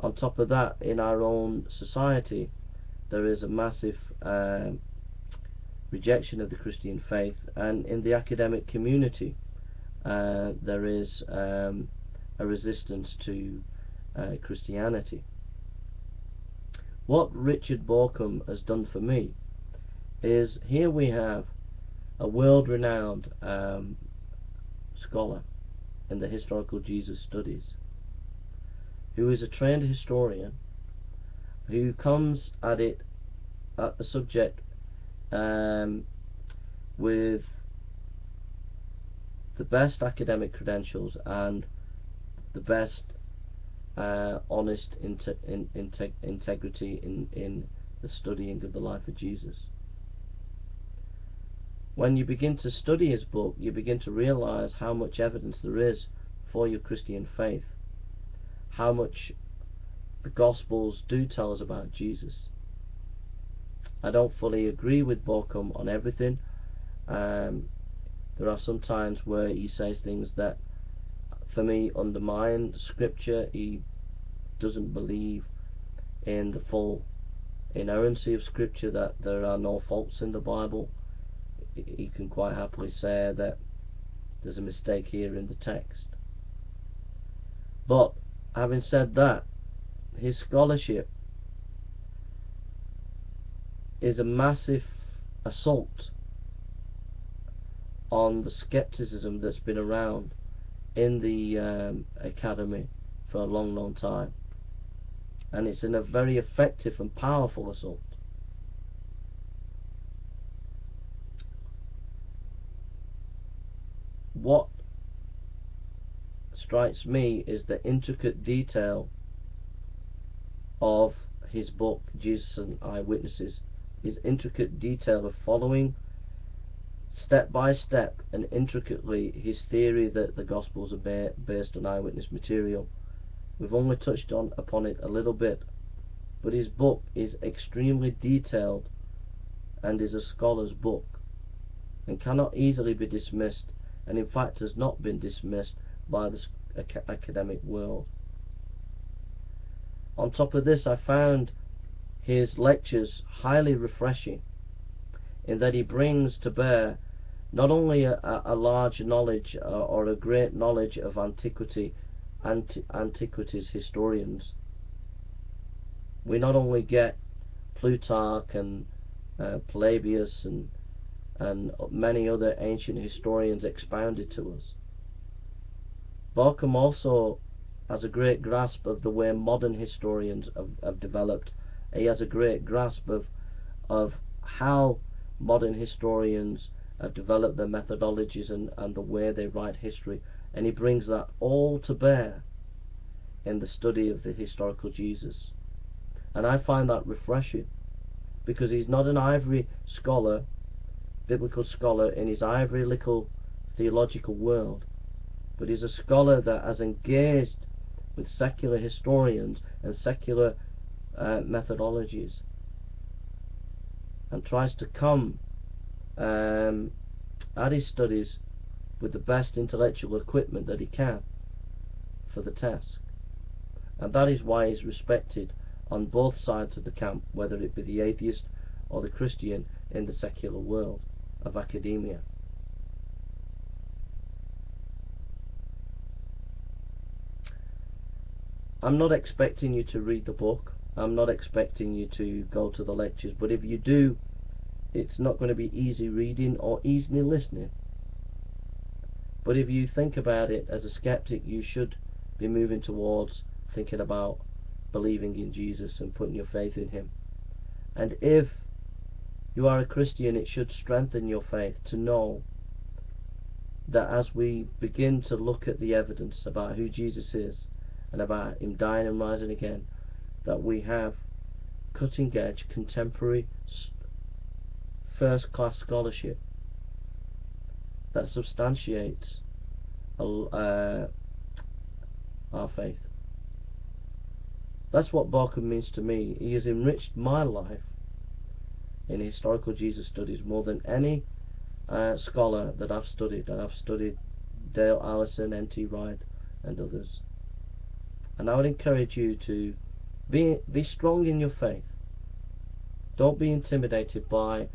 On top of that, in our own society, there is a massive rejection of the Christian faith, and in the academic community there is a resistance to Christianity. What Richard Borkham has done for me is, here we have a world-renowned scholar in the historical Jesus studies, who is a trained historian, who comes at it, at the subject, with the best academic credentials and the best honest integrity in the studying of the life of Jesus. When you begin to study his book, you begin to realize how much evidence there is for your Christian faith, how much the Gospels do tell us about Jesus. I don't fully agree with Borkham on everything. There are some times where he says things that, for me, undermine Scripture. He doesn't believe in the full inerrancy of Scripture, that there are no faults in the Bible. He can quite happily say that there's a mistake here in the text. But having said that, his scholarship is a massive assault on the skepticism that's been around in the academy for a long time, and it's a very effective and powerful assault. What strikes me is the intricate detail of his book, Jesus and Eyewitnesses, his intricate detail of following step by step and intricately his theory that the Gospels are based on eyewitness material. We've only touched upon it a little bit, but his book is extremely detailed and is a scholar's book and cannot easily be dismissed, and in fact has not been dismissed by the academic world. On top of this, I found his lectures highly refreshing in that he brings to bear not only a large knowledge or a great knowledge of antiquities historians. We not only get Plutarch and Pelagius and many other ancient historians expounded to us. Barkham also has a great grasp of the way modern historians have developed. He has a great grasp of how modern historians have developed their methodologies and the way they write history, and he brings that all to bear in the study of the historical Jesus. And I find that refreshing, because he's not an ivory scholar, biblical scholar in his ivory little theological world, but he's a scholar that has engaged with secular historians and secular methodologies, and tries to come at his studies with the best intellectual equipment that he can for the task. And that is why he's respected on both sides of the camp, whether it be the atheist or the Christian in the secular world of academia. I'm not expecting you to read the book, I'm not expecting you to go to the lectures, but if you do, it's not going to be easy reading or easy listening. But if you think about it as a skeptic, you should be moving towards thinking about believing in Jesus and putting your faith in him. And if you are a Christian, it should strengthen your faith to know that as we begin to look at the evidence about who Jesus is and about him dying and rising again, that we have cutting edge, contemporary, first class scholarship that substantiates our faith. That's what Barkham means to me. He has enriched my life in historical Jesus studies more than any scholar that I've studied. And I've studied Dale Allison, N.T. Wright and others. And I would encourage you to be strong in your faith. Don't be intimidated by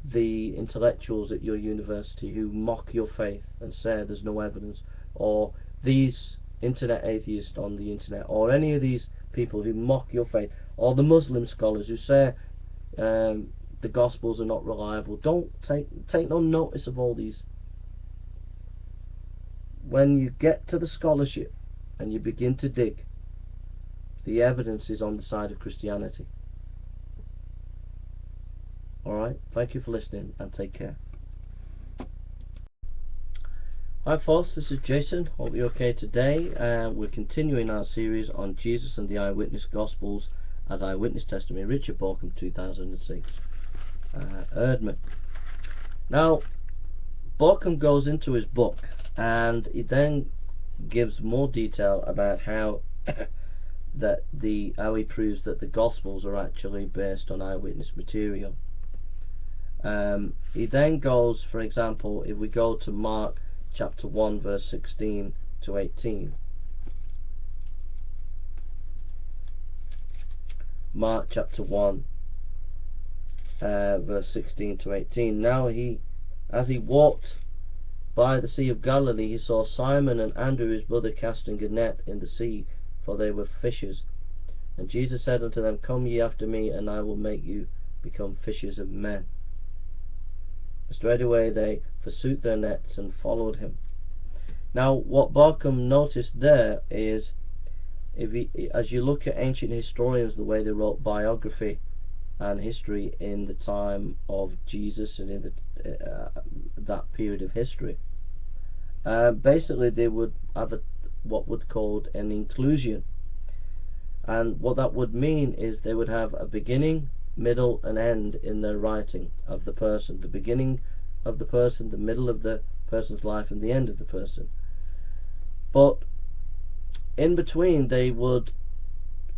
the intellectuals at your university who mock your faith and say there's no evidence, or these internet atheists on the internet, or any of these people who mock your faith, or the Muslim scholars who say the Gospels are not reliable. Don't take no notice of all these. When you get to the scholarship and you begin to dig, the evidence is on the side of Christianity. Alright, thank you for listening and take care. Hi folks, this is Jason. Hope you're okay today. We're continuing our series on Jesus and the Eyewitness Gospels as Eyewitness Testimony, Richard Barkham, 2006. Erdman. Now, Barkham goes into his book and he then gives more detail about how how he proves that the Gospels are actually based on eyewitness material. He then goes, for example, if we go to Mark chapter 1 verse 16 to 18. Mark chapter 1 verse 16 to 18. Now as he walked by the Sea of Galilee, he saw Simon and Andrew his brother casting a net in the sea, for they were fishers. And Jesus said unto them, Come ye after me, and I will make you become fishers of men. Straightway they forsook their nets and followed him. Now what Barkham noticed there is, as you look at ancient historians, the way they wrote biography and history in the time of Jesus and in that period of history, basically they would have what would called an inclusion, and what that would mean is they would have a beginning, middle and end in their writing of the person. The beginning of the person, the middle of the person's life, and the end of the person. But in between, they would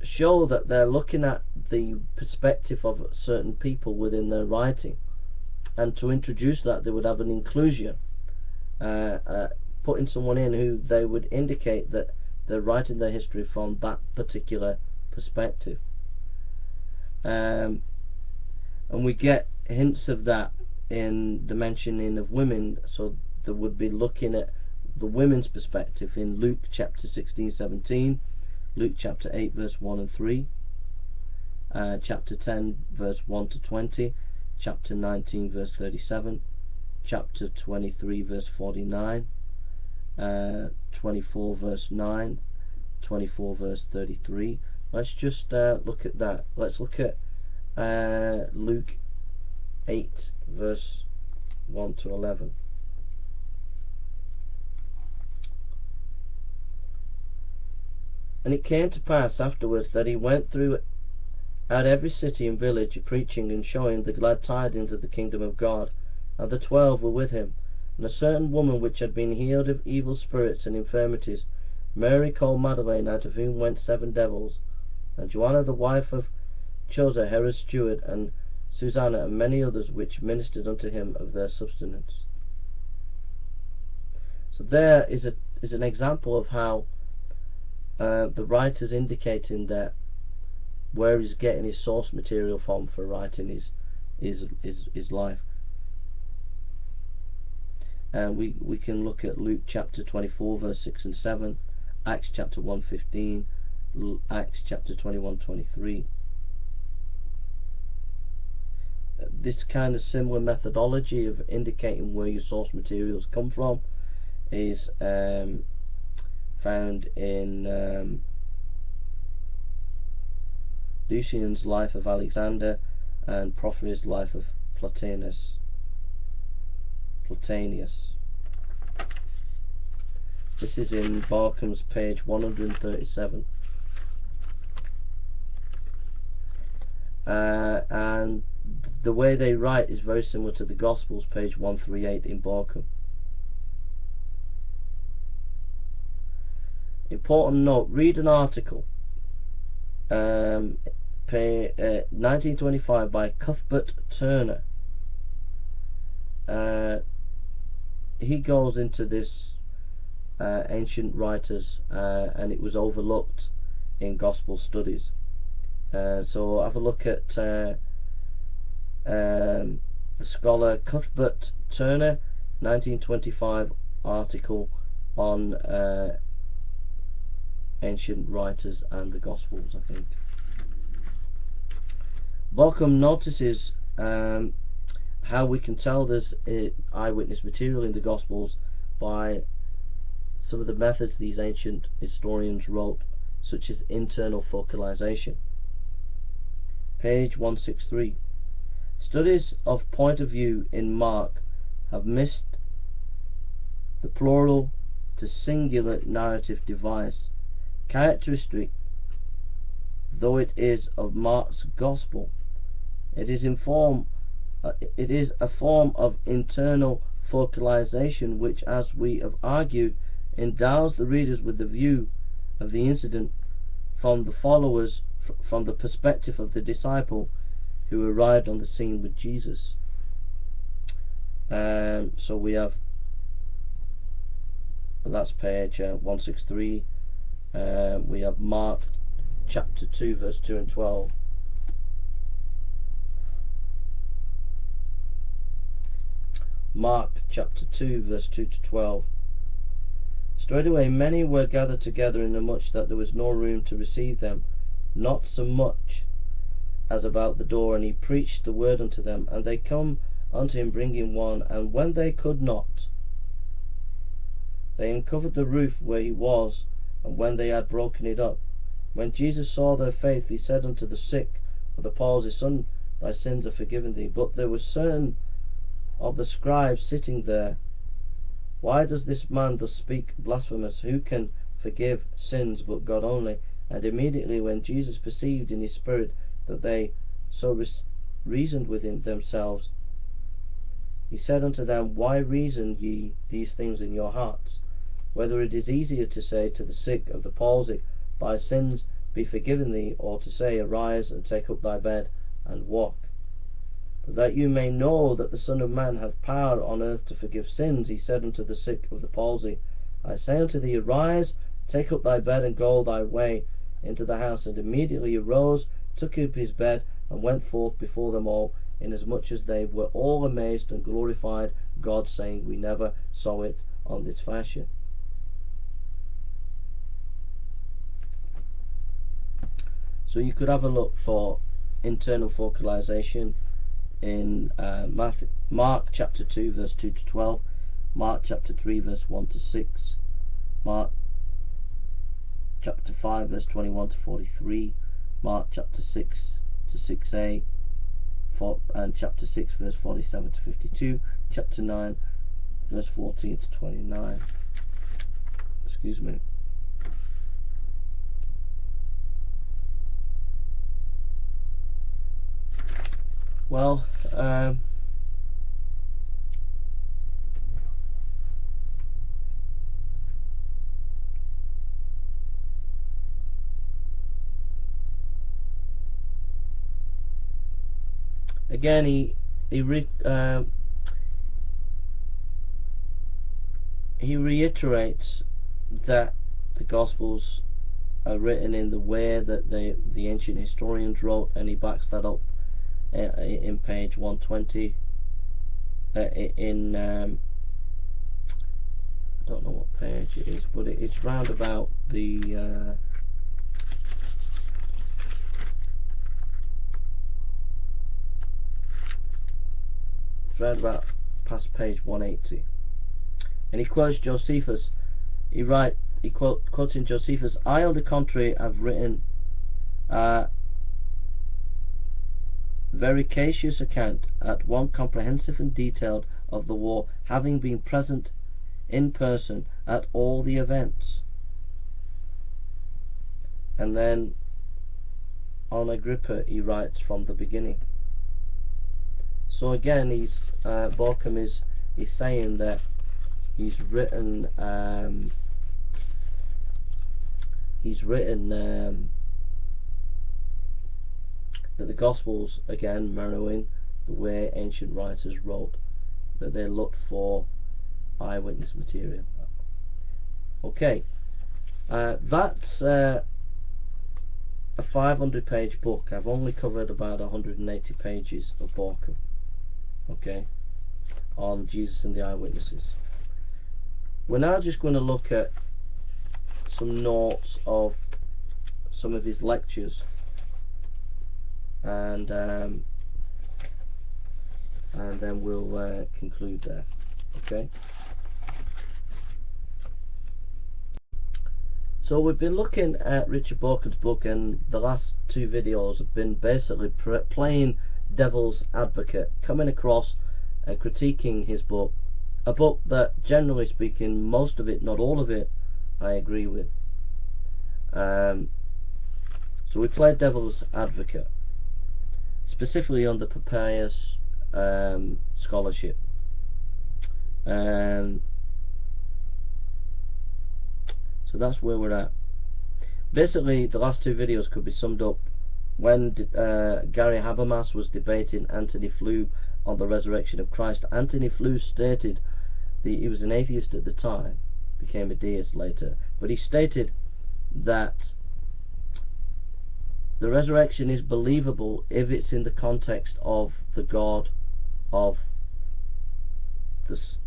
show that they're looking at the perspective of certain people within their writing, and to introduce that, they would have an inclusion, putting someone in who they would indicate that they're writing their history from that particular perspective. And we get hints of that in the mentioning of women, so they would be looking at the women's perspective in Luke chapter 16-17, Luke chapter 8 verse 1 and 3, chapter 10 verse 1 to 20, chapter 19 verse 37, chapter 23 verse 49, 24 verse 9, 24 verse 33. Let's just look at that. Let's look at Luke 8 verse 1 to 11. And it came to pass afterwards that he went through at every city and village, preaching and showing the glad tidings of the kingdom of God. And the 12 were with him, and a certain woman which had been healed of evil spirits and infirmities, Mary called Magdalene, out of whom went 7 devils, and Joanna the wife of Chuza, Herod's steward, and Susanna, and many others which ministered unto him of their substance. So there is an example of how the writer's indicating that where he's getting his source material from for writing his life. And we can look at Luke chapter 24 verse 6 and 7, Acts chapter 1:15, Acts chapter 21:23. This kind of similar methodology of indicating where your source materials come from is found in Lucian's life of Alexander and Porphyry's life of Plotinus. This is in Barkham's page 137. And the way they write is very similar to the Gospels, page 138 in Barkham. Important note, read an article 1925 by Cuthbert Turner. He goes into this ancient writers, and it was overlooked in gospel studies. So have a look at the scholar Cuthbert Turner 1925 article on ancient writers and the Gospels, I think. Barkham notices how we can tell there's eyewitness material in the Gospels by some of the methods these ancient historians wrote, such as internal focalization. Page 163. Studies of point of view in Mark have missed the plural to singular narrative device, characteristic though it is of Mark's Gospel. It is a form of internal focalization which, as we have argued, endows the readers with the view of the incident from the followers, from the perspective of the disciple who arrived on the scene with Jesus. So we have, that's page 163. We have Mark chapter 2 verse 2 and 12. Mark chapter 2 verse 2 to 12. Straightway many were gathered together, insomuch that there was no room to receive them, not so much as about the door, and he preached the word unto them. And they come unto him, bringing one, and when they could not, they uncovered the roof where he was, and when they had broken it up, when Jesus saw their faith, he said unto the sick of the palsy, Son, thy sins are forgiven thee. But there were certain of the scribes sitting there. Why does this man thus speak blasphemous? Who can forgive sins but God only? And immediately when Jesus perceived in his spirit that they so reasoned within themselves, He said unto them, Why reason ye these things in your hearts? Whether it is easier to say to the sick of the palsy, Thy sins be forgiven thee, or to say, Arise, and take up thy bed, and walk. But that you may know that the Son of Man hath power on earth to forgive sins, he said unto the sick of the palsy, I say unto thee, Arise, take up thy bed, and go thy way into the house. And immediately he arose, took up his bed, and went forth before them all, inasmuch as they were all amazed, and glorified God, saying, We never saw it on this fashion. So you could have a look for internal focalization in Mark chapter 2 verse 2 to 12, Mark chapter 3 verse 1 to 6, Mark chapter 5 verse 21 to 43, Mark chapter 6 to 6a, and chapter 6 verse 47 to 52, chapter 9 verse 14 to 29. Excuse me. Well, again, he reiterates that the Gospels are written in the way that the ancient historians wrote, and he backs that up in page 120 in I don't know what page it is, but it's round about the it's round about past page 180, and he quotes Josephus. Quoting Josephus, I on the contrary have written very cautious account, at one comprehensive and detailed, of the war, having been present in person at all the events. And then on Agrippa he writes from the beginning. So again, Borkham is saying that he's written that the Gospels, again, mirroring the way ancient writers wrote, that they looked for eyewitness material. Okay, that's a 500-page book. I've only covered about 180 pages of Borkham, okay, on Jesus and the Eyewitnesses. We're now just going to look at some notes of some of his lectures, and then we'll conclude there. Okay. So we've been looking at Richard Borkham's book, and the last two videos have been basically playing devil's advocate, coming across and critiquing his book, a book that, generally speaking, most of it, not all of it, I agree with. So we played devil's advocate, specifically on the Papias scholarship. So that's where we're at. Basically, the last two videos could be summed up when Gary Habermas was debating Anthony Flew on the resurrection of Christ. Anthony Flew stated that he was an atheist at the time, became a deist later, but he stated that the resurrection is believable if it's in the context of the God of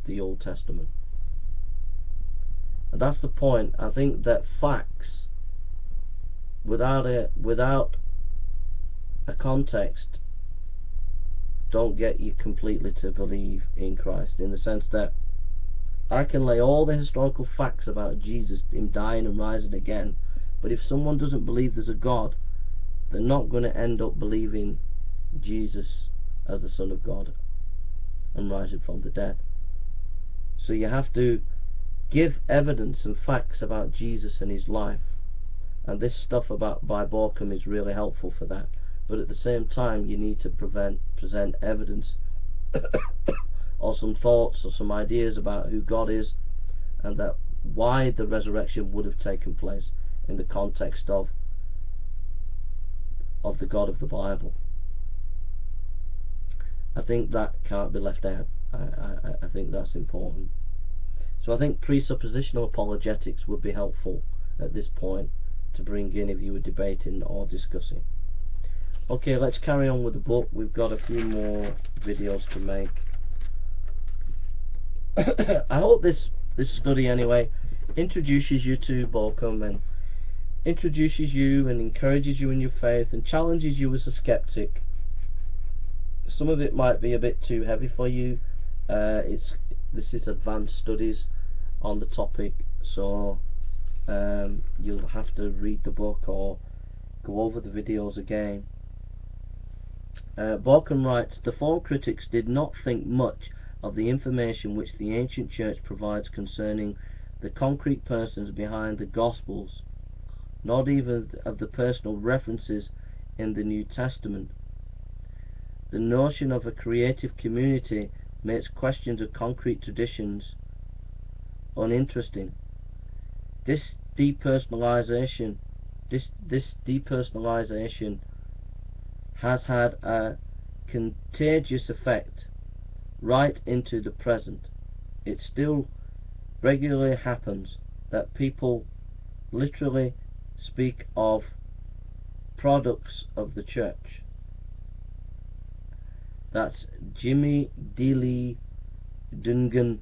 the Old Testament. And that's the point. I think that facts without a context don't get you completely to believe in Christ, in the sense that I can lay all the historical facts about Jesus, him dying and rising again, but if someone doesn't believe there's a God, they're not going to end up believing Jesus as the Son of God and rising from the dead. So you have to give evidence and facts about Jesus and his life, and this stuff by Borkham is really helpful for that. But at the same time, you need to present evidence or some thoughts or some ideas about who God is, and that why the resurrection would have taken place in the context of the God of the Bible. I think that can't be left out. I think that's important. So I think presuppositional apologetics would be helpful at this point to bring in if you were debating or discussing. Okay, let's carry on with the book. We've got a few more videos to make. I hope this study anyway introduces you to Bauckham, and introduces you and encourages you in your faith and challenges you as a skeptic. Some of it might be a bit too heavy for you. This is advanced studies on the topic, so you'll have to read the book or go over the videos again. Bauckham writes, the form critics did not think much of the information which the ancient church provides concerning the concrete persons behind the Gospels, not even of the personal references in the New Testament. The notion of a creative community makes questions of concrete traditions uninteresting. This depersonalization has had a contagious effect right into the present. It still regularly happens that people literally speak of products of the church. That's Jimmy Dealey Dungan,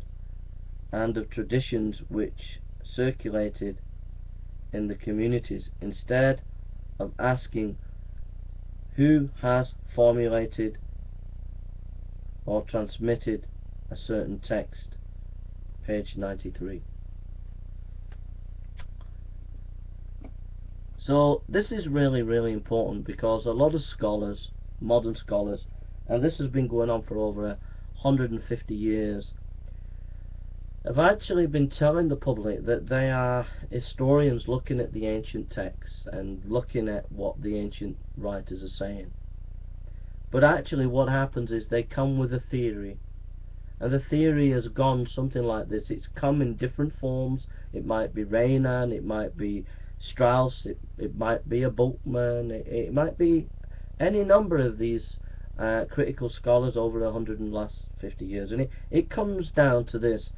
and of traditions which circulated in the communities, instead of asking who has formulated or transmitted a certain text. Page 93. So this is really important, because a lot of scholars, modern scholars, and this has been going on for over 150 years, have actually been telling the public that they are historians looking at the ancient texts and looking at what the ancient writers are saying. But actually what happens is they come with a theory, and the theory has gone something like this. It's come in different forms. It might be Renan, it might be Strauss, it might be a Bultmann, it might be any number of these critical scholars over 150 years, and it comes down to this.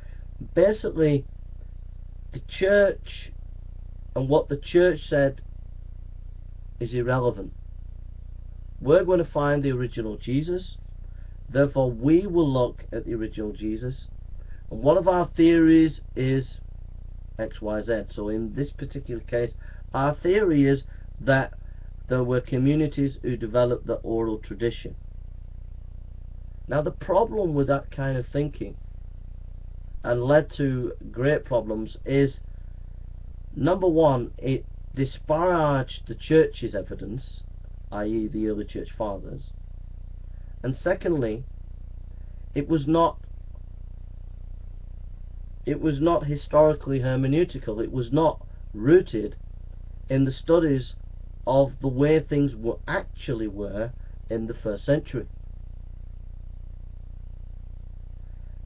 Basically, the church and what the church said is irrelevant. We're going to find the original Jesus, therefore we will look at the original Jesus, and one of our theories is XYZ. So in this particular case, our theory is that there were communities who developed the oral tradition. Now the problem with that kind of thinking, and led to great problems, is number one, it disparaged the church's evidence, i.e. the early church fathers, and secondly, it was not historically hermeneutical. It was not rooted in the studies of the way things actually were in the first century.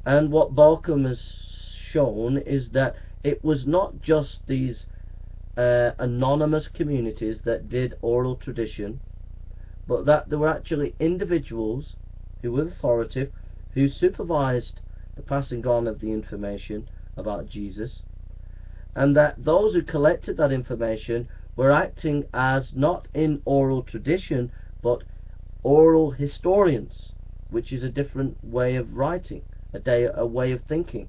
And what Bauckham has shown is that it was not just these anonymous communities that did oral tradition, but that there were actually individuals who were authoritative, who supervised the passing on of the information about Jesus, and that those who collected that information were acting as not in oral tradition but oral historians, which is a different way of writing, a way of thinking.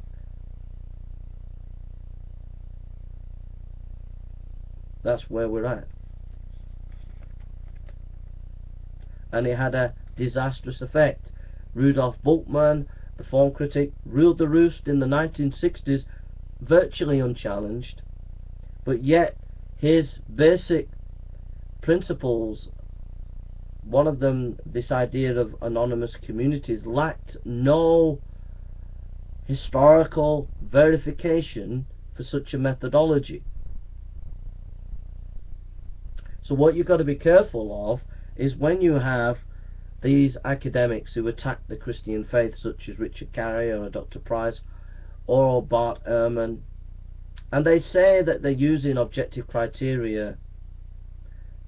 That's where we're at. And it had a disastrous effect. Rudolf Bultmann, the form critic, ruled the roost in the 1960s virtually unchallenged, but yet his basic principles, one of them, this idea of anonymous communities, lacked no historical verification for such a methodology. So what you've got to be careful of is when you have these academics who attack the Christian faith, such as Richard Carrier or Dr. Price or Bart Ehrman, and they say that they're using objective criteria.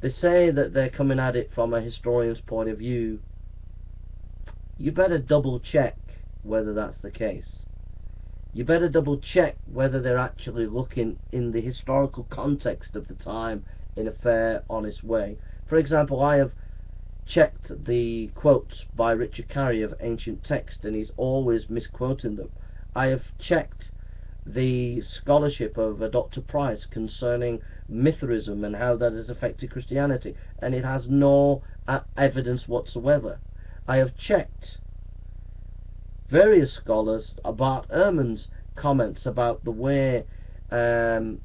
They say that they're coming at it from a historian's point of view. You better double check whether that's the case. You better double check whether they're actually looking in the historical context of the time in a fair, honest way. For example, I have checked the quotes by Richard Carrier of ancient text, and he's always misquoting them. I have checked the scholarship of Dr. Price concerning Mithraism and how that has affected Christianity, and it has no evidence whatsoever. I have checked various scholars about Ehrman's comments about the way the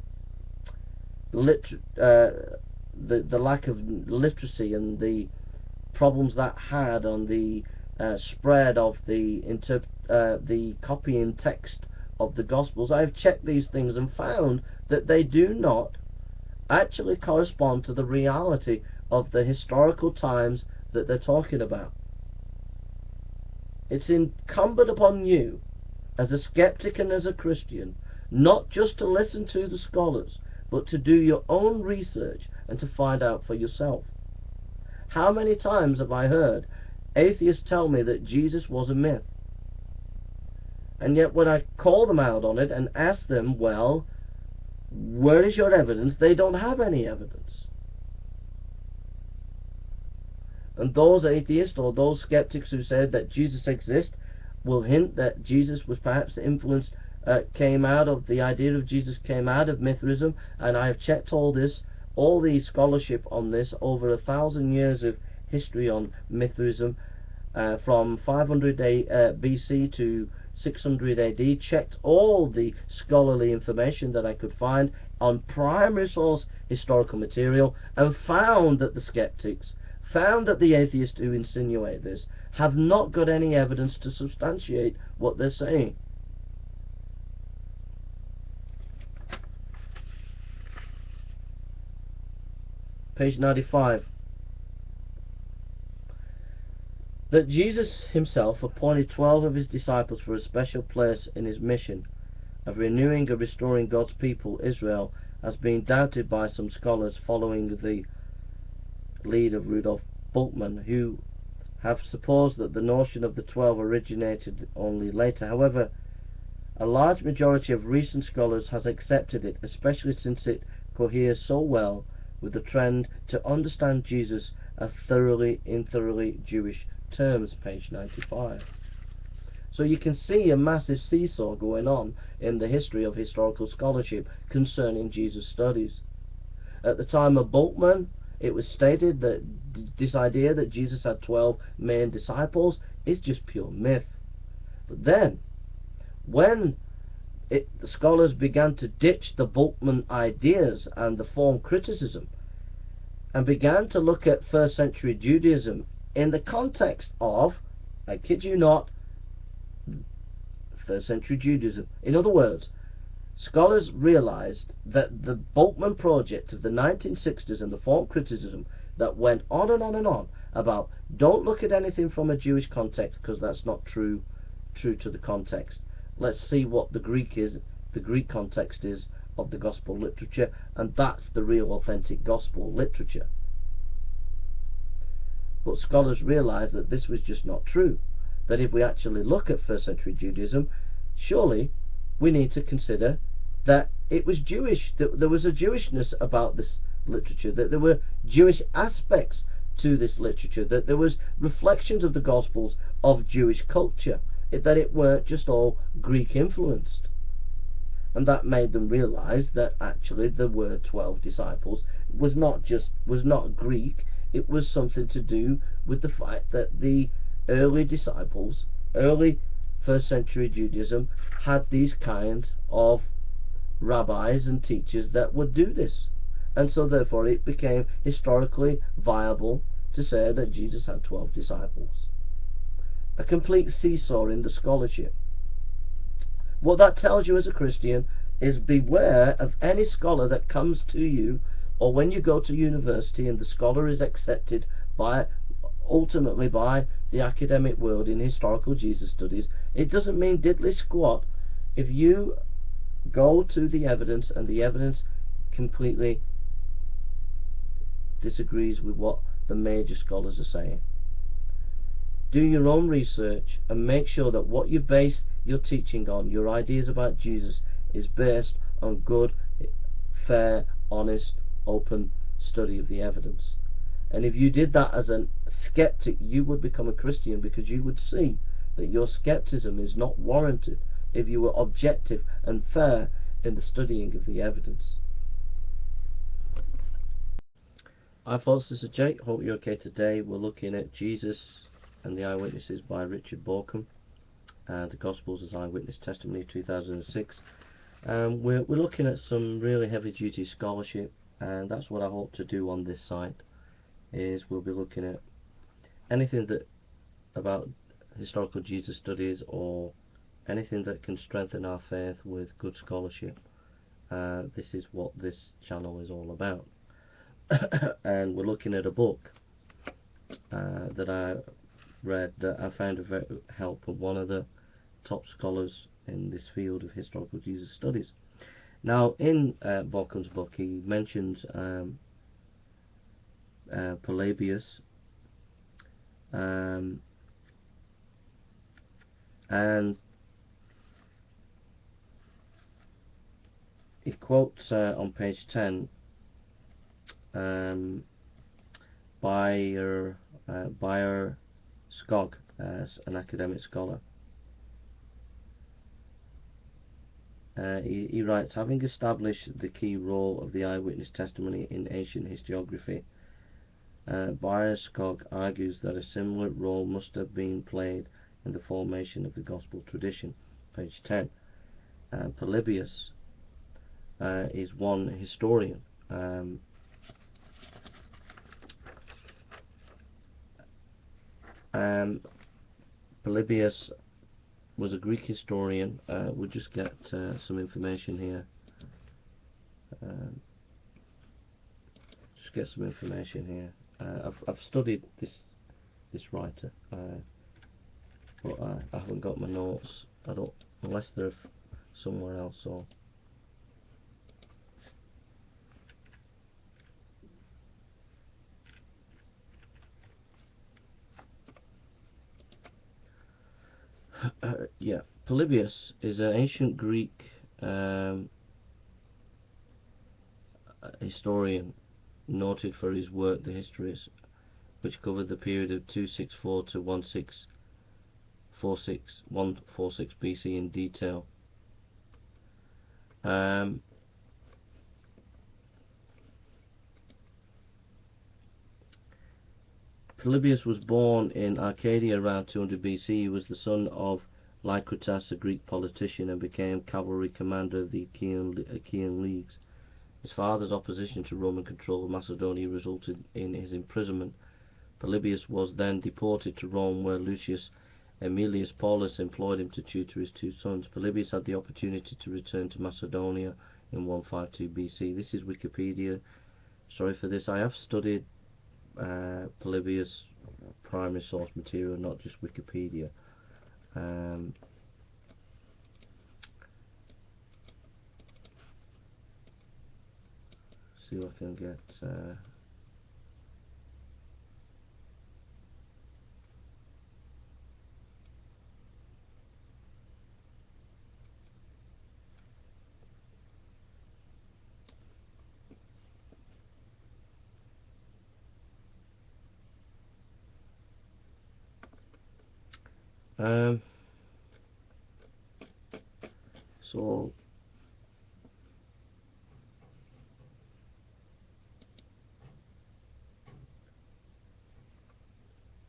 lack of literacy and the problems that had on the spread of the copying text of the Gospels. I've checked these things and found that they do not actually correspond to the reality of the historical times that they're talking about. It's incumbent upon you, as a skeptic and as a Christian, not just to listen to the scholars, but to do your own research and to find out for yourself. How many times have I heard atheists tell me that Jesus was a myth? And yet when I call them out on it and ask them, well, where is your evidence? They don't have any evidence. And those atheists or those skeptics who said that Jesus exists will hint that Jesus was perhaps influenced, came out of the idea of Jesus came out of Mithraism, and I have checked all the scholarship on this over 1,000 years of history on Mithraism, from 500 BC to 600 AD, checked all the scholarly information that I could find on primary source historical material, and found that the skeptics, found that the atheists who insinuate this have not got any evidence to substantiate what they're saying. Page 95. That Jesus himself appointed 12 of his disciples for a special place in his mission of renewing and restoring God's people, Israel, has been doubted by some scholars following the lead of Rudolf Bultmann, who have supposed that the notion of the 12 originated only later. However, a large majority of recent scholars has accepted it, especially since it coheres so well with the trend to understand Jesus as thoroughly Jewish terms. Page 95. So you can see a massive seesaw going on in the history of historical scholarship concerning Jesus studies. At the time of Bultmann, it was stated that this idea that Jesus had 12 main disciples is just pure myth. But then, when the scholars began to ditch the Bultmann ideas and the form criticism, and began to look at first century Judaism in the context of, I kid you not, first century Judaism. In other words, scholars realized that the Bultmann project of the 1960s and the form criticism that went on and on and on about don't look at anything from a Jewish context because that's not true to the context. Let's see what the Greek context is of the gospel literature, and that's the real authentic gospel literature. But scholars realized that this was just not true, that if we actually look at first century Judaism, surely we need to consider that it was Jewish, that there was a Jewishness about this literature, that there were Jewish aspects to this literature, that there was reflections of the Gospels of Jewish culture, that it weren't just all Greek influenced. And that made them realize that actually the word 12 disciples was not Greek, it was something to do with the fact that the early disciples, early first century Judaism, had these kinds of rabbis and teachers that would do this, and so therefore it became historically viable to say that Jesus had 12 disciples. A complete seesaw in the scholarship. What that tells you as a Christian is beware of any scholar that comes to you, or when you go to university and the scholar is accepted by ultimately by the academic world in historical Jesus studies, it doesn't mean diddly squat if you go to the evidence and the evidence completely disagrees with what the major scholars are saying. Do your own research and make sure that what you base your teaching on, your ideas about Jesus, is based on good, fair, honest, open study of the evidence. And if you did that as a skeptic, you would become a Christian, because you would see that your skepticism is not warranted if you were objective and fair in the studying of the evidence. Hi folks, this is Jake. Hope you're okay today. We're looking at Jesus and the Eyewitnesses by Richard Bauckham, the Gospels as Eyewitness Testimony 2006. We're looking at some really heavy duty scholarship, and that's what I hope to do on this site. Is we'll be looking at anything that about historical Jesus studies, or anything that can strengthen our faith with good scholarship. This is what this channel is all about. And we're looking at a book that I read that I found a very help of one of the top scholars in this field of historical Jesus studies. Now, in Bauckham's book, he mentions Polybius, and he quotes on page 10 Bayer Skog as an academic scholar. He writes, having established the key role of the eyewitness testimony in ancient historiography, Bayer Skog argues that a similar role must have been played in the formation of the gospel tradition. Page 10. Polybius is one historian. Polybius was a Greek historian. We'll just get some information here. I've studied this writer, but I haven't got my notes. I don't, unless they're somewhere else. So yeah, Polybius is an ancient Greek historian noted for his work, The Histories, which covered the period of 264 to 146 BC in detail. Polybius was born in Arcadia around 200 BC. He was the son of Lycratus, a Greek politician, and became cavalry commander of the Achaean leagues. His father's opposition to Roman control of Macedonia resulted in his imprisonment. Polybius was then deported to Rome, where Lucius Aemilius Paulus employed him to tutor his two sons. Polybius had the opportunity to return to Macedonia in 152 BC. This is Wikipedia. Sorry for this. I have studied Polybius primary source material, not just Wikipedia. See what I can get. So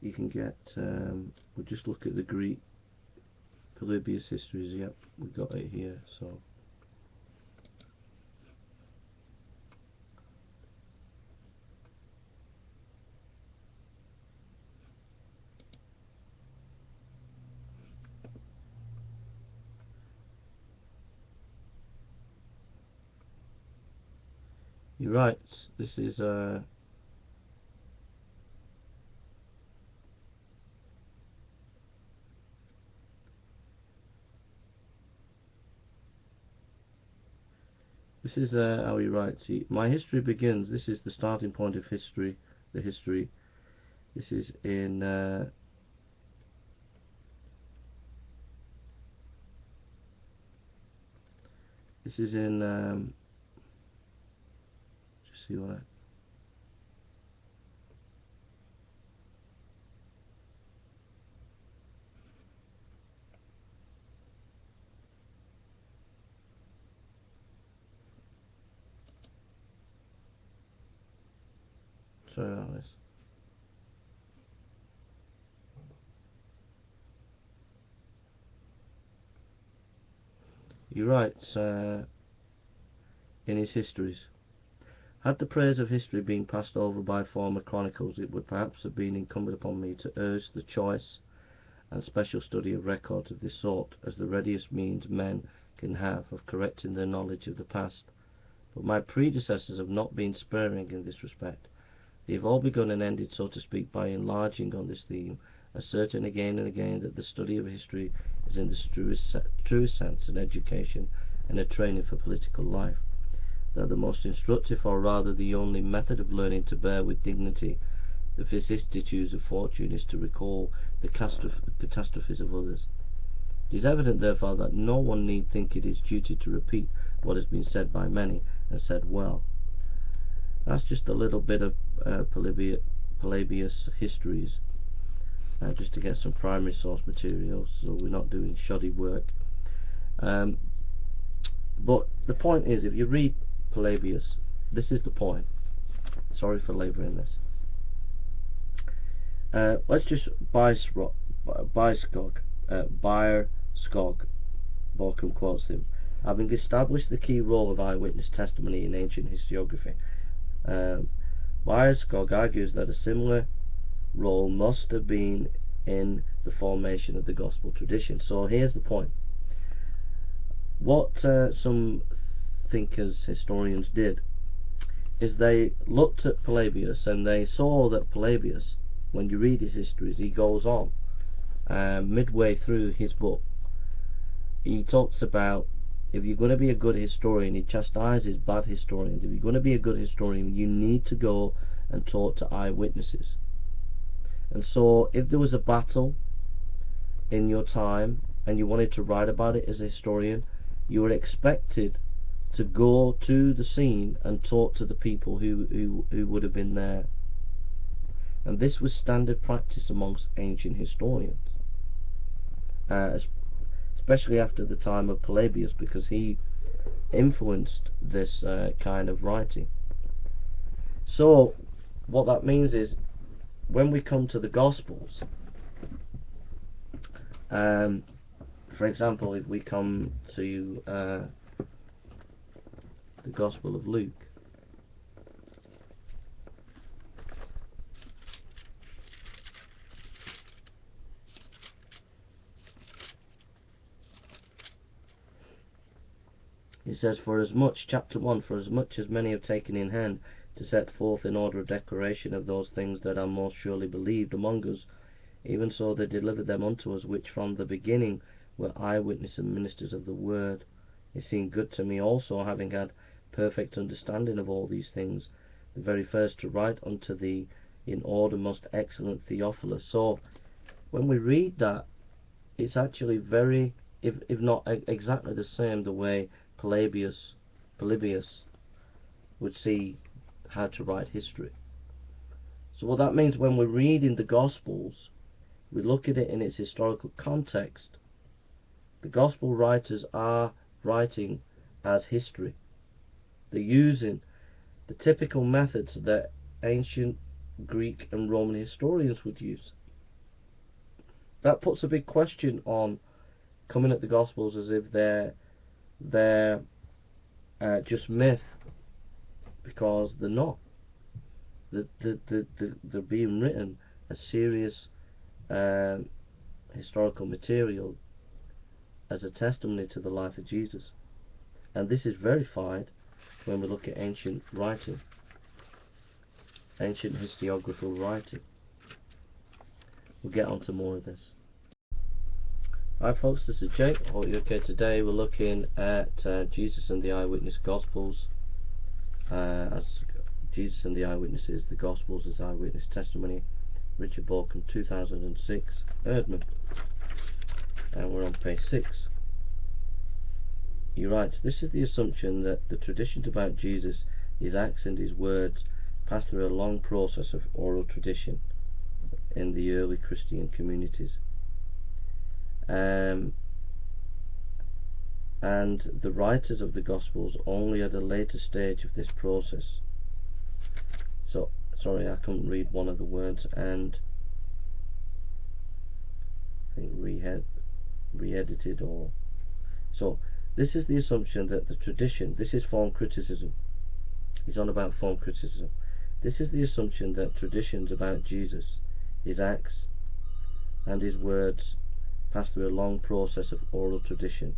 you can get, we'll just look at the Greek Polybius histories. Yep, we got it here. So you're right. This is This is how he writes. My history begins. This is the starting point of history. The history. This is in. This is in. Just see what I. Sorry about this. He writes in his histories, had the praise of history been passed over by former chronicles, it would perhaps have been incumbent upon me to urge the choice and special study of records of this sort as the readiest means men can have of correcting their knowledge of the past. But my predecessors have not been sparing in this respect. They have all begun and ended, so to speak, by enlarging on this theme, asserting again and again that the study of history is in the truest sense an education and a training for political life, that the most instructive, or rather the only method of learning to bear with dignity the vicissitudes of fortune is to recall the catastrophes of others. It is evident, therefore, that no one need think it his duty to repeat what has been said by many, and said well. That's just a little bit of Polybius histories, just to get some primary source materials, so we're not doing shoddy work. But the point is, if you read Polybius, this is the point. Sorry for labouring this. Let's just Bierskog, Borkum quotes him, having established the key role of eyewitness testimony in ancient historiography. Bierskog argues that a similar role must have been in the formation of the gospel tradition. So here's the point. What some thinkers, historians did, is they looked at Polybius and they saw that Polybius, when you read his histories, he goes on midway through his book, he talks about, if you're going to be a good historian, he chastises bad historians. If you're going to be a good historian, you need to go and talk to eyewitnesses. And so if there was a battle in your time and you wanted to write about it as a historian, you were expected to go to the scene and talk to the people who would have been there. And this was standard practice amongst ancient historians, especially after the time of Polybius, because he influenced this kind of writing. So what that means is, when we come to the Gospels, for example, if we come to the Gospel of Luke, it says, chapter 1, for as much as many have taken in hand to set forth in order a declaration of those things that are most surely believed among us, even so they delivered them unto us, which from the beginning were eyewitnesses and ministers of the word. It seemed good to me also, having had perfect understanding of all these things, the very first to write unto thee in order, most excellent Theophilus. So when we read that, it's actually very, if not exactly the same, the way Polybius would see how to write history. So what that means, when we're reading the Gospels, we look at it in its historical context. The Gospel writers are writing as history. They're using the typical methods that ancient Greek and Roman historians would use. That puts a big question on coming at the Gospels as if they're just myth, because they're not. They're being written as serious historical material, as a testimony to the life of Jesus. And this is verified when we look at ancient writing, ancient historiographical writing. We'll get on to more of this. Hi folks, this is Jake. Hope you're okay. Today we're looking at Jesus and the Eyewitness Gospels, as Jesus and the Eyewitnesses, the Gospels as Eyewitness Testimony, Richard Borkham, 2006, Erdman. And we're on page 6. He writes, "This is the assumption that the traditions about Jesus, his acts and his words, passed through a long process of oral tradition in the early Christian communities. And the writers of the Gospels only at a later stage of this process." So, sorry, I couldn't read one of the words, and I think re-edited or... So, this is the assumption that the tradition, this is form criticism. He's on about form criticism. This is the assumption that traditions about Jesus, his acts and his words, passed through a long process of oral tradition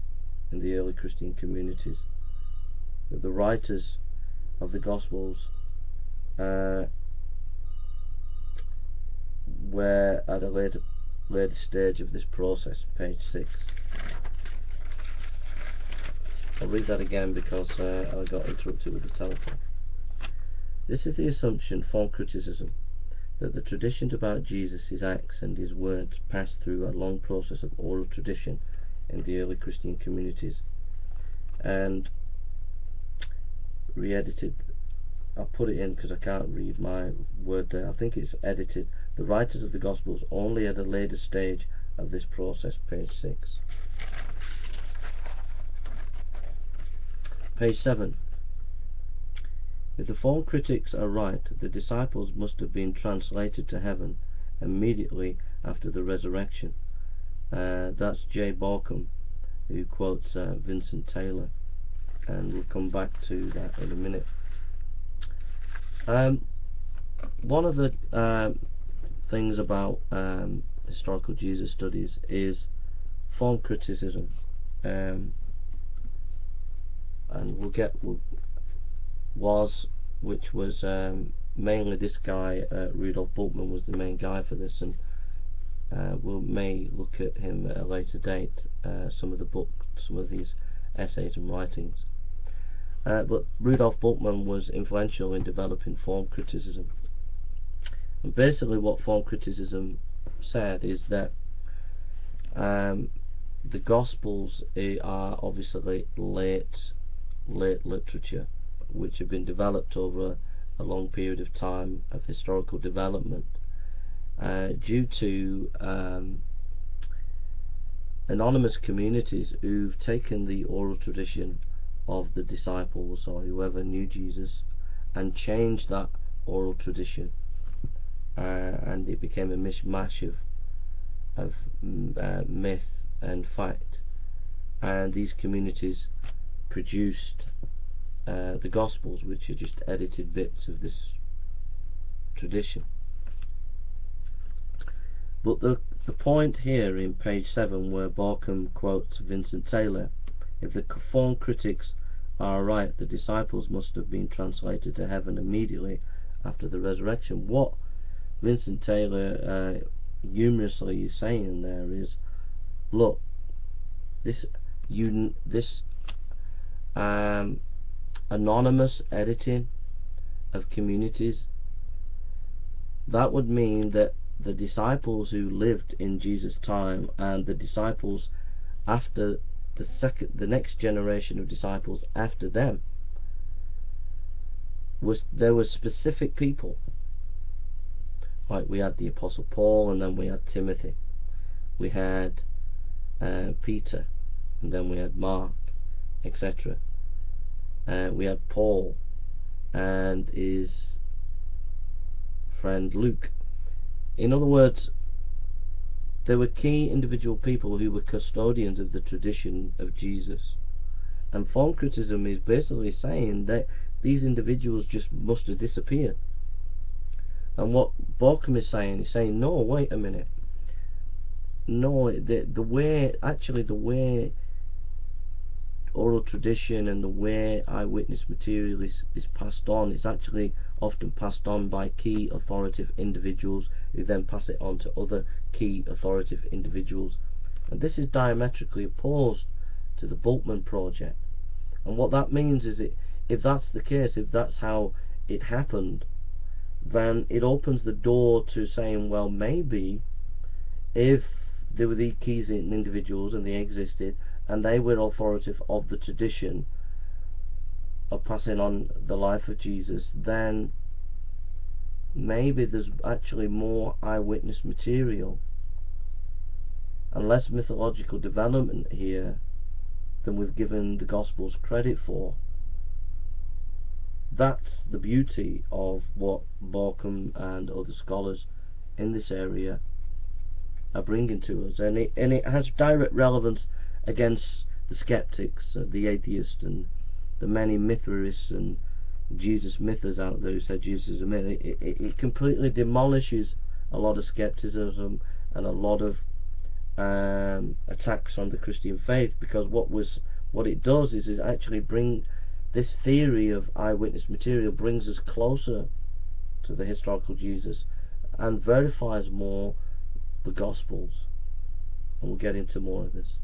in the early Christian communities. That the writers of the Gospels were at a later stage of this process. Page 6. I'll read that again because I got interrupted with the telephone. This is the assumption, form criticism, that the traditions about Jesus, his acts and his words passed through a long process of oral tradition in the early Christian communities. And re-edited, I'll put it in because I can't read my word there. I think it's edited. The writers of the Gospels only at a later stage of this process. Page 6. Page 7. If the form critics are right, the disciples must have been translated to heaven immediately after the resurrection. That's J. Borkham, who quotes Vincent Taylor, and we'll come back to that in a minute. One of the things about historical Jesus studies is form criticism, and which was mainly this guy, Rudolf Bultmann was the main guy for this, and we may look at him at a later date, some of these essays and writings. But Rudolf Bultmann was influential in developing form criticism. And basically what form criticism said is that the Gospels are obviously late literature, which have been developed over a long period of time of historical development, due to anonymous communities who've taken the oral tradition of the disciples or whoever knew Jesus and changed that oral tradition, and it became a mishmash of myth and fact, and these communities produced the Gospels, which are just edited bits of this tradition. But the point here in page 7, where Borkham quotes Vincent Taylor, if the form critics are right, the disciples must have been translated to heaven immediately after the resurrection. What Vincent Taylor humorously is saying there is, look, this anonymous editing of communities, that would mean that the disciples who lived in Jesus' time and the disciples after the next generation of disciples after them, there were specific people. Like we had the Apostle Paul, and then we had Timothy, we had Peter, and then we had Mark, etc. We had Paul and his friend Luke. In other words, there were key individual people who were custodians of the tradition of Jesus. And form criticism is basically saying that these individuals just must have disappeared. And what Borkham is saying, no, wait a minute. No, the way oral tradition and the way eyewitness material is passed on, it's actually often passed on by key authoritative individuals who then pass it on to other key authoritative individuals, And this is diametrically opposed to the Bultmann project. And what that means is, if that's the case, if that's how it happened, then it opens the door to saying, well, maybe if there were these keys in individuals and they existed and they were authoritative of the tradition of passing on the life of Jesus, then maybe there's actually more eyewitness material and less mythological development here than we've given the Gospels credit for. That's the beauty of what Borkham and other scholars in this area are bringing to us, and it has direct relevance against the skeptics, the atheists, and the many mytherists and Jesus mythers out there who say Jesus is a myth. It completely demolishes a lot of skepticism and a lot of attacks on the Christian faith, because what it does is actually bring this theory of eyewitness material, brings us closer to the historical Jesus and verifies more the Gospels, and we'll get into more of this.